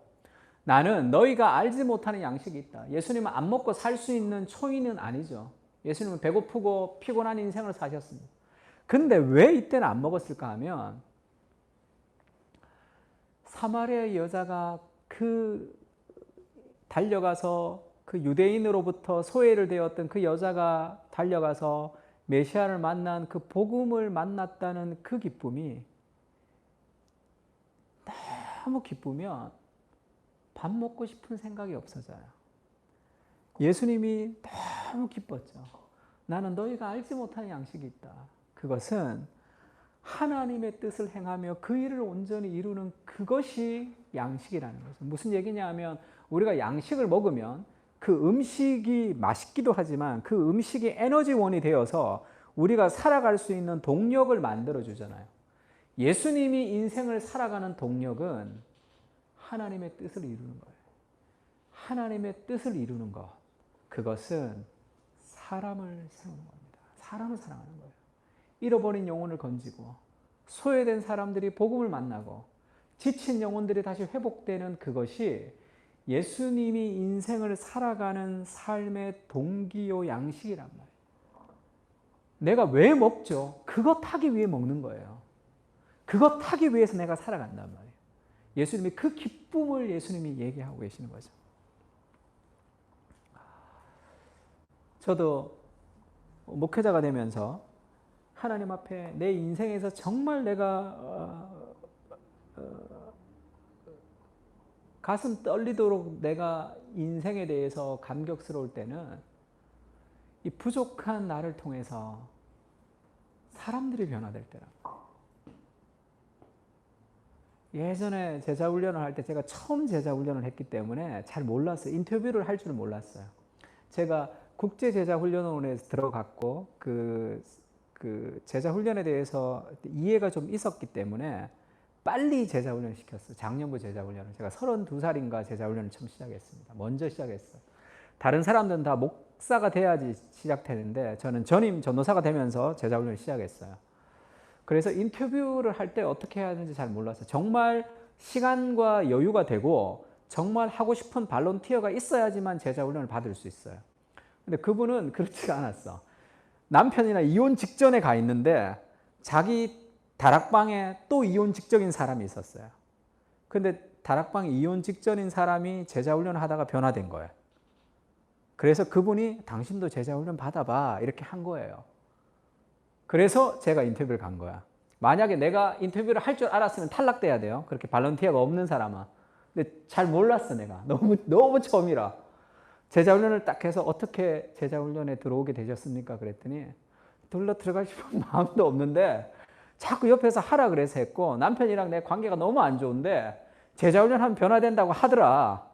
나는 너희가 알지 못하는 양식이 있다. 예수님은 안 먹고 살 수 있는 초인은 아니죠. 예수님은 배고프고 피곤한 인생을 사셨습니다. 근데 왜 이때는 안 먹었을까 하면 사마리아 여자가 달려가서 그 유대인으로부터 소외를 되었던 그 여자가 달려가서 메시아를 만난 그 복음을 만났다는 그 기쁨이 너무 기쁘면 밥 먹고 싶은 생각이 없어져요. 예수님이 너무 기뻤죠. 나는 너희가 알지 못하는 양식이 있다. 그것은 하나님의 뜻을 행하며 그 일을 온전히 이루는 그것이 양식이라는 거죠. 무슨 얘기냐 하면 우리가 양식을 먹으면 그 음식이 맛있기도 하지만 그 음식이 에너지원이 되어서 우리가 살아갈 수 있는 동력을 만들어 주잖아요. 예수님이 인생을 살아가는 동력은 하나님의 뜻을 이루는 거예요. 하나님의 뜻을 이루는 것. 그것은 사람을 세우는 겁니다. 사람을 사랑하는 거예요. 잃어버린 영혼을 건지고 소외된 사람들이 복음을 만나고 지친 영혼들이 다시 회복되는 그것이 예수님이 인생을 살아가는 삶의 동기요 양식이란 말이에요. 내가 왜 먹죠? 그것 하기 위해 먹는 거예요. 그것 하기 위해서 내가 살아간단 말이에요. 예수님이 그 기쁨을 예수님이 얘기하고 계시는 거죠. 저도 목회자가 되면서 하나님 앞에 내 인생에서 정말 내가 가슴 떨리도록 내가 인생에 대해서 감격스러울 때는 이 부족한 나를 통해서 사람들이 변화될 때라고. 예전에 제자훈련을 할 때 제가 처음 제자훈련을 했기 때문에 잘 몰랐어요. 인터뷰를 할 줄은 몰랐어요. 제가 국제제자훈련원에서 들어갔고 그 제자훈련에 대해서 이해가 좀 있었기 때문에 빨리 제자훈련을 시켰어요. 작년부 제자훈련을. 제가 32살인가 제자훈련을 처음 시작했습니다. 먼저 시작했어요. 다른 사람들은 다 목사가 돼야지 시작되는데 저는 전임 전도사가 되면서 제자훈련을 시작했어요. 그래서 인터뷰를 할 때 어떻게 해야 하는지 잘 몰랐어요. 정말 시간과 여유가 되고 정말 하고 싶은 발론티어가 있어야지만 제자훈련을 받을 수 있어요. 근데 그분은 그렇지가 않았어. 남편이나 이혼 직전에 가 있는데 자기 다락방에 또 이혼 직전인 사람이 있었어요. 근데 다락방에 이혼 직전인 사람이 제자훈련을 하다가 변화된 거예요. 그래서 그분이 당신도 제자훈련 받아봐 이렇게 한 거예요. 그래서 제가 인터뷰를 간 거야. 만약에 내가 인터뷰를 할 줄 알았으면 탈락돼야 돼요. 그렇게 발런티어가 없는 사람은. 근데 잘 몰랐어 내가. 너무 처음이라. 제자훈련을 딱 해서 어떻게 제자훈련에 들어오게 되셨습니까? 그랬더니 둘러 들어갈 싶은 마음도 없는데 자꾸 옆에서 하라 그래서 했고 남편이랑 내 관계가 너무 안 좋은데 제자훈련하면 변화된다고 하더라.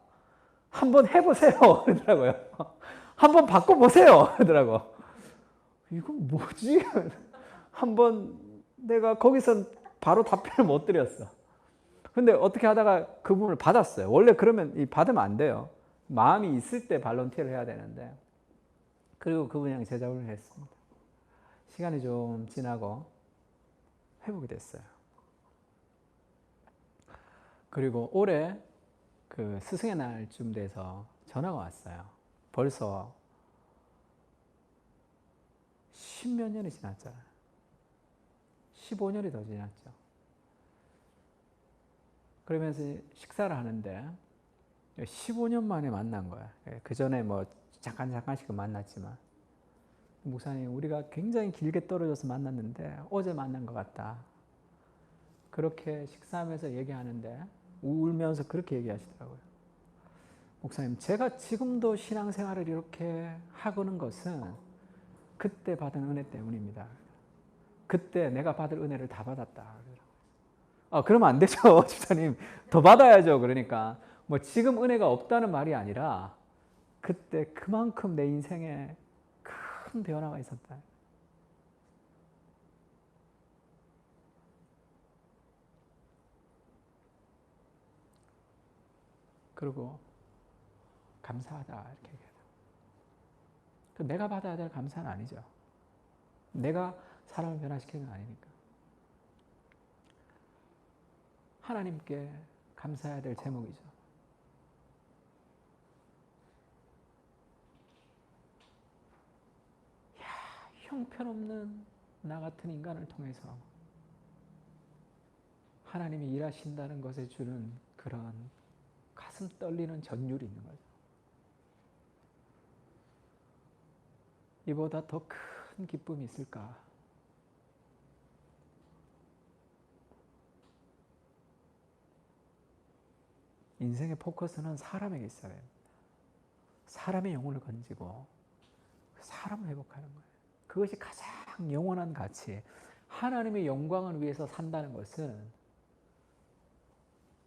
한번 해보세요. 그러더라고요. 한번 바꿔보세요. 그러더라고. 이건 뭐지? 한번 내가 거기서 바로 답변을 못 드렸어. 근데 어떻게 하다가 그분을 받았어요. 원래 그러면 받으면 안 돼요. 마음이 있을 때 발론티어를 해야 되는데. 그리고 그분이랑 제자훈련을 했습니다. 시간이 좀 지나고 회복이 됐어요. 그리고 올해 그 스승의 날쯤 돼서 전화가 왔어요. 벌써 10몇 년이 지났잖아요. 15년이 더 지났죠. 그러면서 식사를 하는데 15년 만에 만난 거야. 그 전에 뭐 잠깐씩은 만났지만 목사님 우리가 굉장히 길게 떨어져서 만났는데 어제 만난 것 같다. 그렇게 식사하면서 얘기하는데 울면서 그렇게 얘기하시더라고요. 목사님 제가 지금도 신앙생활을 이렇게 하고는 것은 그때 받은 은혜 때문입니다. 그때 내가 받을 은혜를 다 받았다. 그러면 안 되죠, 집사님. 더 받아야죠. 그러니까 뭐 지금 은혜가 없다는 말이 아니라 그때 그만큼 내 인생에 큰 변화가 있었다. 그리고 감사하다 이렇게 얘기해요. 내가 받아야 될 감사는 아니죠. 내가 사람을 변화시키는 건 아니니까. 하나님께 감사해야 될 제목이죠. 형편없는 나 같은 인간을 통해서 하나님이 일하신다는 것에 주는 그런 가슴 떨리는 전율이 있는 거죠. 이보다 더 큰 기쁨이 있을까? 인생의 포커스는 사람에게 있어야 됩니다. 사람의 영혼을 건지고 사람을 회복하는 거예요. 그것이 가장 영원한 가치. 하나님의 영광을 위해서 산다는 것은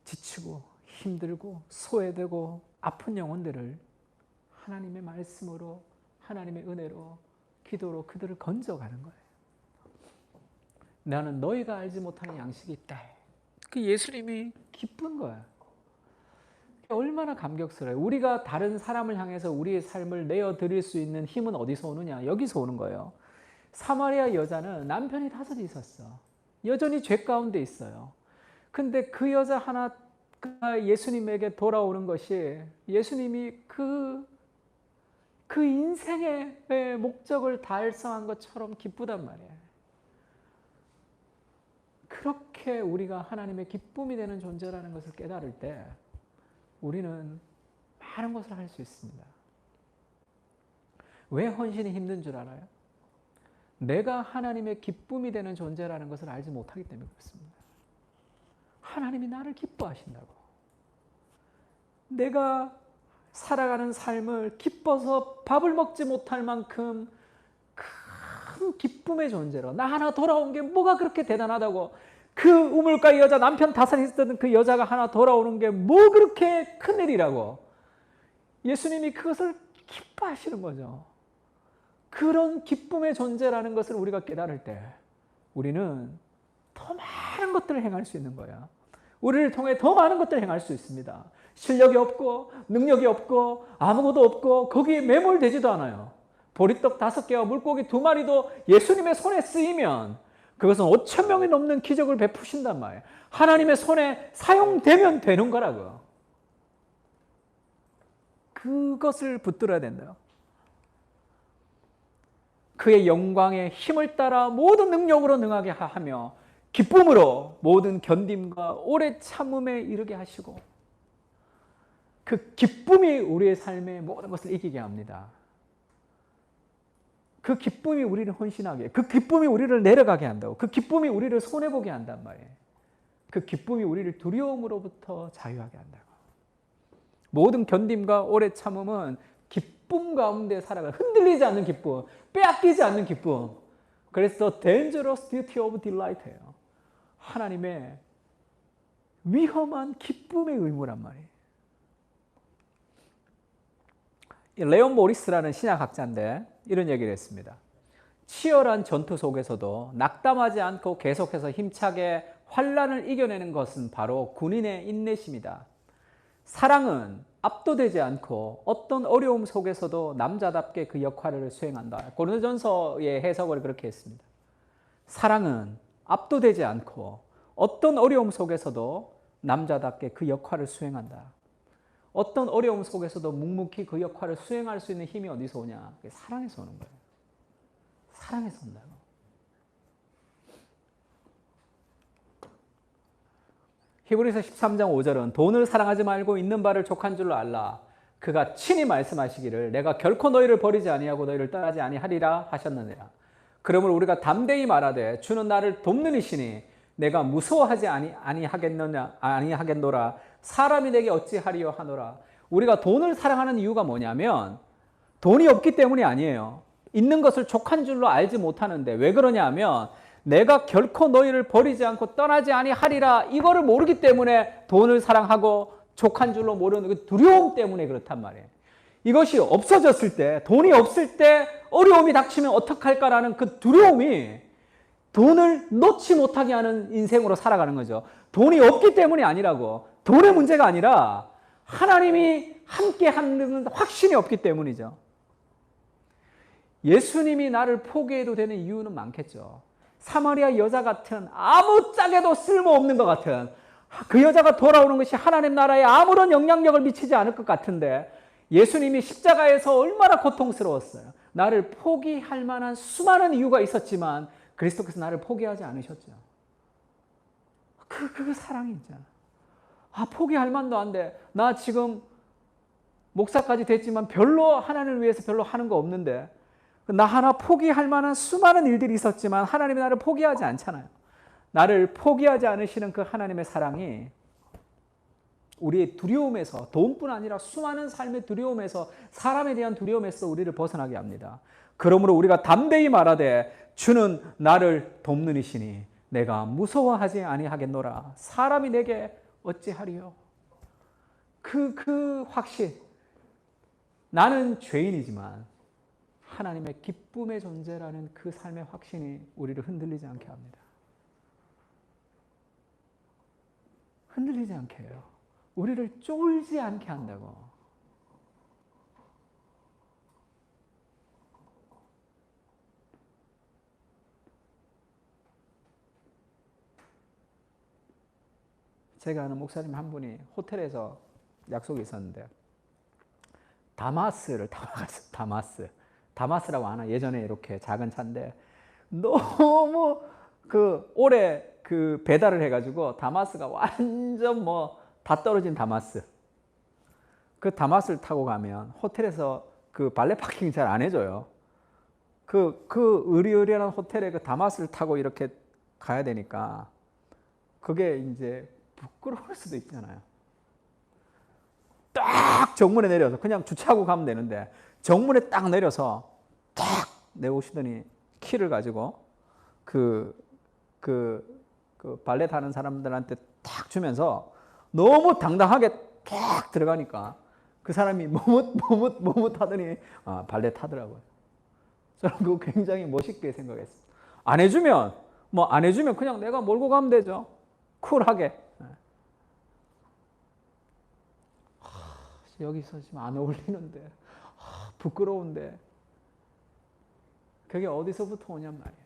지치고 힘들고 소외되고 아픈 영혼들을 하나님의 말씀으로, 하나님의 은혜로, 기도로 그들을 건져가는 거예요. 나는 너희가 알지 못하는 양식이 있다. 그 예수님이 기쁜 거야. 얼마나 감격스러워요. 우리가 다른 사람을 향해서 우리의 삶을 내어드릴 수 있는 힘은 어디서 오느냐? 여기서 오는 거예요. 사마리아 여자는 남편이 5이 있었어. 여전히 죄 가운데 있어요. 근데 그 여자 하나가 예수님에게 돌아오는 것이 예수님이 그 인생의 목적을 달성한 것처럼 기쁘단 말이에요. 그렇게 우리가 하나님의 기쁨이 되는 존재라는 것을 깨달을 때 우리는 많은 것을 할 수 있습니다. 왜 헌신이 힘든 줄 알아요? 내가 하나님의 기쁨이 되는 존재라는 것을 알지 못하기 때문에 그렇습니다. 하나님이 나를 기뻐하신다고. 내가 살아가는 삶을 기뻐서 밥을 먹지 못할 만큼 큰 기쁨의 존재로 나 하나 돌아온 게 뭐가 그렇게 대단하다고. 그 우물가의 여자, 남편 5이 있었던 그 여자가 하나 돌아오는 게 뭐 그렇게 큰일이라고. 예수님이 그것을 기뻐하시는 거죠. 그런 기쁨의 존재라는 것을 우리가 깨달을 때 우리는 더 많은 것들을 행할 수 있는 거야. 우리를 통해 더 많은 것들을 행할 수 있습니다. 실력이 없고 능력이 없고 아무것도 없고 거기에 매몰되지도 않아요. 보리떡 5개와 물고기 2마리도 예수님의 손에 쓰이면 그것은 5,000명이 넘는 기적을 베푸신단 말이에요. 하나님의 손에 사용되면 되는 거라고. 그것을 붙들어야 된다. 그의 영광의 힘을 따라 모든 능력으로 능하게 하며 기쁨으로 모든 견딤과 오래 참음에 이르게 하시고, 그 기쁨이 우리의 삶의 모든 것을 이기게 합니다. 그 기쁨이 우리를 헌신하게, 그 기쁨이 우리를 내려가게 한다고, 그 기쁨이 우리를 손해보게 한단 말이에요. 그 기쁨이 우리를 두려움으로부터 자유하게 한다고. 모든 견딤과 오래 참음은 기쁨 가운데 살아가, 흔들리지 않는 기쁨, 빼앗기지 않는 기쁨. 그래서 dangerous duty of delight예요. 하나님의 위험한 기쁨의 의무란 말이에요. 레온 모리스라는 신학학자인데 이런 얘기를 했습니다. 치열한 전투 속에서도 낙담하지 않고 계속해서 힘차게 환난을 이겨내는 것은 바로 군인의 인내심이다. 사랑은 압도되지 않고 어떤 어려움 속에서도 남자답게 그 역할을 수행한다. 고린도전서의 해석을 그렇게 했습니다. 사랑은 압도되지 않고 어떤 어려움 속에서도 남자답게 그 역할을 수행한다. 어떤 어려움 속에서도 묵묵히 그 역할을 수행할 수 있는 힘이 어디서 오냐? 사랑에서 오는 거예요. 사랑에서 온다고. 히브리서 13장 5절은 돈을 사랑하지 말고 있는 바를 족한 줄로 알라. 그가 친히 말씀하시기를 내가 결코 너희를 버리지 아니하고 너희를 떠나지 아니하리라 하셨느니라. 그러므로 우리가 담대히 말하되 주는 나를 돕는 이시니 내가 무서워하지 아니하겠노라. 사람이 내게 어찌하리요 하노라. 우리가 돈을 사랑하는 이유가 뭐냐면 돈이 없기 때문이 아니에요. 있는 것을 족한 줄로 알지 못하는데 왜 그러냐면 내가 결코 너희를 버리지 않고 떠나지 아니하리라 이거를 모르기 때문에 돈을 사랑하고 족한 줄로 모르는 그 두려움 때문에 그렇단 말이에요. 이것이 없어졌을 때, 돈이 없을 때 어려움이 닥치면 어떡할까라는 그 두려움이 돈을 놓지 못하게 하는 인생으로 살아가는 거죠. 돈이 없기 때문이 아니라고. 돈의 문제가 아니라 하나님이 함께 하는 확신이 없기 때문이죠. 예수님이 나를 포기해도 되는 이유는 많겠죠. 사마리아 여자 같은 아무 짝에도 쓸모없는 것 같은 그 여자가 돌아오는 것이 하나님 나라에 아무런 영향력을 미치지 않을 것 같은데 예수님이 십자가에서 얼마나 고통스러웠어요. 나를 포기할 만한 수많은 이유가 있었지만 그리스도께서 나를 포기하지 않으셨죠. 그 사랑이 있잖아. 포기할 만도 안 돼. 나 지금 목사까지 됐지만 별로 하나님을 위해서 별로 하는 거 없는데 나 하나 포기할 만한 수많은 일들이 있었지만 하나님이 나를 포기하지 않잖아요. 나를 포기하지 않으시는 그 하나님의 사랑이 우리의 두려움에서, 돈뿐 아니라 수많은 삶의 두려움에서, 사람에 대한 두려움에서 우리를 벗어나게 합니다. 그러므로 우리가 담대히 말하되 주는 나를 돕는 이시니 내가 무서워하지 아니하겠노라. 사람이 내게 어찌하리요? 그 확신. 나는 죄인이지만 하나님의 기쁨의 존재라는 그 삶의 확신이 우리를 흔들리지 않게 합니다. 흔들리지 않게 해요. 우리를 쫄지 않게 한다고. 제가 아는 목사님 한 분이 호텔에서 약속이 있었는데 다마스를 타고 나갔어요. 다마스라고 아나? 예전에 이렇게 작은 차인데 너무 오래 배달을 해가지고 다마스가 완전 다 떨어진 다마스. 그 다마스를 타고 가면 호텔에서 발레 파킹 잘 안 해줘요. 으리으리한 호텔에 그 다마스를 타고 이렇게 가야 되니까 그게 이제 부끄러울 수도 있잖아요. 딱 정문에 내려서 그냥 주차하고 가면 되는데 정문에 딱 내려서 딱 내오시더니 키를 가지고 발레 타는 사람들한테 딱 주면서 너무 당당하게 딱 들어가니까 그 사람이 머뭇 하더니 발레 타더라고요. 저는 그거 굉장히 멋있게 생각했어요. 안 해주면 그냥 내가 몰고 가면 되죠. 쿨하게. 여기서 지금 안 어울리는데 부끄러운데 그게 어디서부터 오냔 말이에요.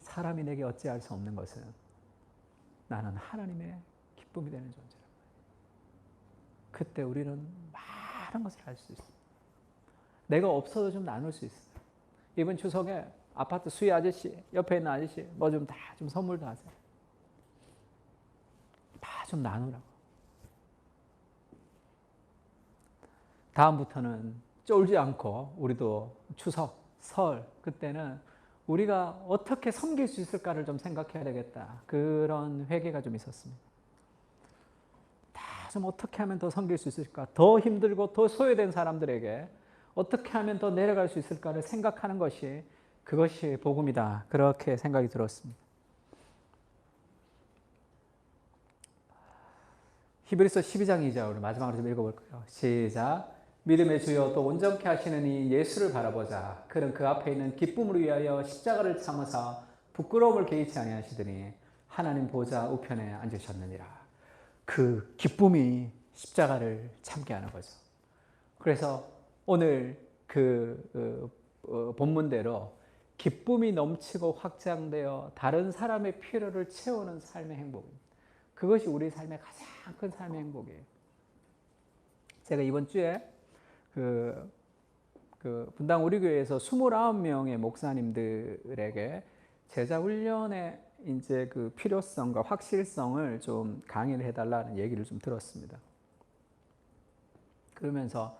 사람이 내게 어찌할 수 없는 것은 나는 하나님의 기쁨이 되는 존재란 말이에요. 그때 우리는 많은 것을 할 수 있어요. 내가 없어도 좀 나눌 수 있어요. 이번 추석에 아파트 수희 아저씨, 옆에 있는 아저씨 뭐 좀 다 좀 선물도 하세요. 다 좀 나누라고. 다음부터는 쫄지 않고 우리도 추석, 설 그때는 우리가 어떻게 섬길 수 있을까를 좀 생각해야 되겠다. 그런 회개가 좀 있었습니다. 다 좀 어떻게 하면 더 섬길 수 있을까? 더 힘들고 더 소외된 사람들에게 어떻게 하면 더 내려갈 수 있을까를 생각하는 것이 그것이 복음이다. 그렇게 생각이 들었습니다. 히브리서 12장 2절 우리 마지막으로 좀 읽어볼까요? 시작. 믿음의 주여 또 온전케 하시는 이 예수를 바라보자. 그는 그 앞에 있는 기쁨을 위하여 십자가를 참으사 부끄러움을 개의치 아니하시더니 하나님 보좌 우편에 앉으셨느니라. 그 기쁨이 십자가를 참게 하는 거죠. 그래서 오늘 본문대로 기쁨이 넘치고 확장되어 다른 사람의 필요를 채우는 삶의 행복입니다. 그것이 우리 삶의 가장 큰 삶의 행복이에요. 제가 이번 주에 분당 우리 교회에서 29명의 목사님들에게 제자 훈련의 이제 필요성과 확실성을 좀 강의를 해달라는 얘기를 좀 들었습니다. 그러면서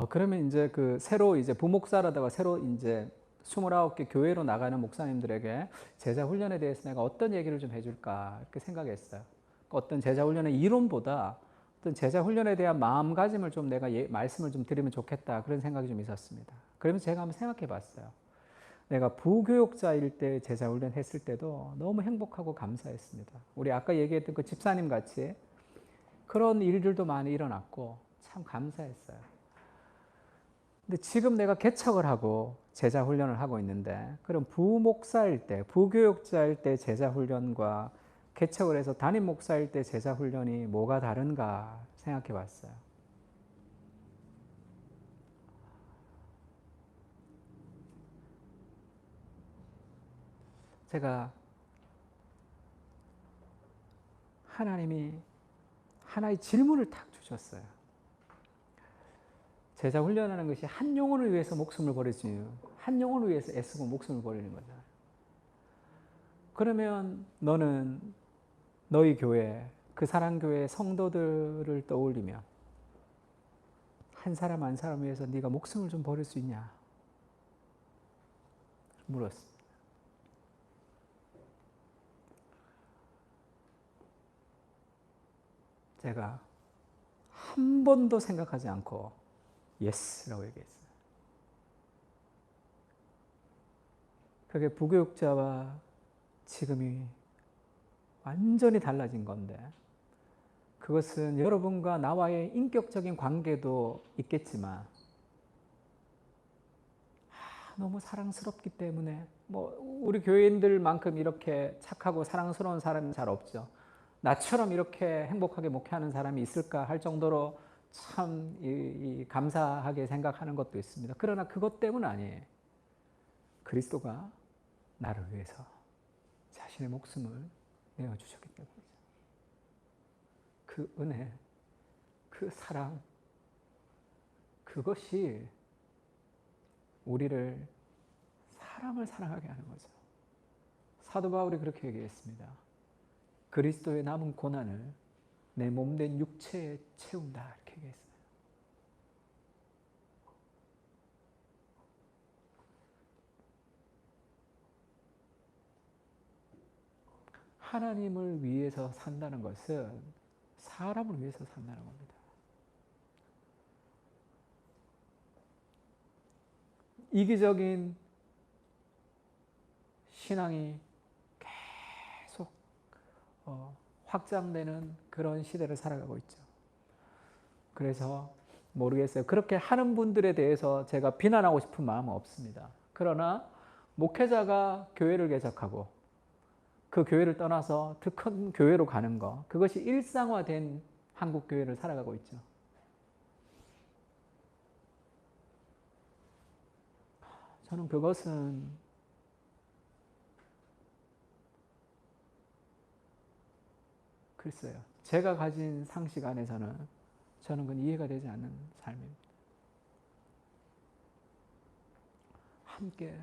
그러면 이제 새로 이제 부목사라다가 새로 이제 29개 교회로 나가는 목사님들에게 제자 훈련에 대해서 내가 어떤 얘기를 좀 해줄까 이렇게 생각했어요. 어떤 제자 훈련의 이론보다 어떤 제자 훈련에 대한 마음가짐을 좀 내가 말씀을 좀 드리면 좋겠다 그런 생각이 좀 있었습니다. 그러면서 제가 한번 생각해 봤어요. 내가 부교육자일 때 제자 훈련 했을 때도 너무 행복하고 감사했습니다. 우리 아까 얘기했던 그 집사님 같이 그런 일들도 많이 일어났고 참 감사했어요. 근데 지금 내가 개척을 하고 제자 훈련을 하고 있는데 그럼 부목사일 때, 부교육자일 때 제자 훈련과 개척을 해서 담임 목사일 때 제자 훈련이 뭐가 다른가 생각해 봤어요. 제가 하나님이 하나의 질문을 탁 주셨어요. 제자 훈련하는 것이 한 영혼을 위해서 목숨을 버리지, 한 영혼을 위해서 애쓰고 목숨을 버리는 거잖아요. 그러면 너는 너희 교회, 그 사랑교회 성도들을 떠올리며 한 사람 한 사람 위해서 네가 목숨을 좀 버릴 수 있냐? 물었습니다. 제가 한 번도 생각하지 않고 예스라고 얘기했어요. 그게 부교육자와 지금이 완전히 달라진 건데, 그것은 여러분과 나와의 인격적인 관계도 있겠지만 너무 사랑스럽기 때문에, 우리 교인들만큼 이렇게 착하고 사랑스러운 사람은 잘 없죠. 나처럼 이렇게 행복하게 목회하는 사람이 있을까 할 정도로 참 감사하게 생각하는 것도 있습니다. 그러나 그것 때문은 아니에요. 그리스도가 나를 위해서 자신의 목숨을 내어주셨기 때문이죠. 그 은혜, 그 사랑, 그것이 우리를 사람을 사랑하게 하는 거죠. 사도 바울이 그렇게 얘기했습니다. 그리스도의 남은 고난을 내 몸된 육체에 채운다, 이렇게 얘기했어요. 하나님을 위해서 산다는 것은 사람을 위해서 산다는 겁니다. 이기적인 신앙이 계속 확장되는 그런 시대를 살아가고 있죠. 그래서 모르겠어요. 그렇게 하는 분들에 대해서 제가 비난하고 싶은 마음은 없습니다. 그러나 목회자가 교회를 개척하고 그 교회를 떠나서 더 큰 교회로 가는 것, 그것이 일상화된 한국 교회를 살아가고 있죠. 저는 그것은 글쎄요, 제가 가진 상식 안에서는 저는 그건 이해가 되지 않는 삶입니다. 함께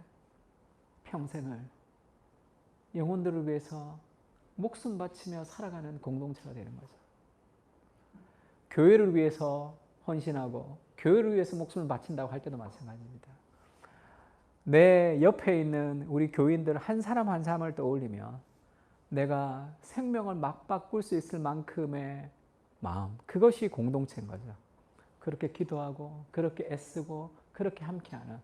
평생을 영혼들을 위해서 목숨 바치며 살아가는 공동체가 되는 거죠. 교회를 위해서 헌신하고 교회를 위해서 목숨을 바친다고 할 때도 마찬가지입니다. 내 옆에 있는 우리 교인들 한 사람 한 사람을 떠올리며 내가 생명을 막 바꿀 수 있을 만큼의 마음, 그것이 공동체인 거죠. 그렇게 기도하고 그렇게 애쓰고 그렇게 함께하는,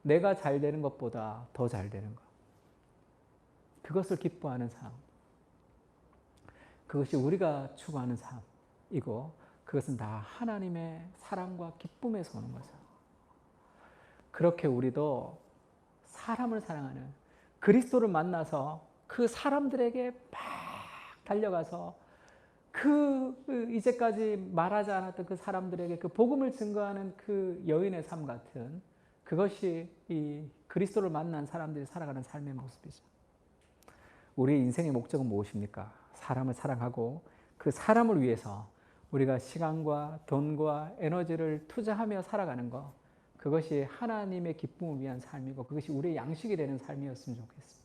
내가 잘 되는 것보다 더 잘 되는 것, 그것을 기뻐하는 삶, 그것이 우리가 추구하는 삶이고, 그것은 다 하나님의 사랑과 기쁨에서 오는 거죠. 그렇게 우리도 사람을 사랑하는, 그리스도를 만나서 그 사람들에게 막 달려가서 그 이제까지 말하지 않았던 그 사람들에게 그 복음을 증거하는 그 여인의 삶 같은, 그것이 이 그리스도를 만난 사람들이 살아가는 삶의 모습이죠. 우리의 인생의 목적은 무엇입니까? 사람을 사랑하고 그 사람을 위해서 우리가 시간과 돈과 에너지를 투자하며 살아가는 것, 그것이 하나님의 기쁨을 위한 삶이고 그것이 우리의 양식이 되는 삶이었으면 좋겠습니다.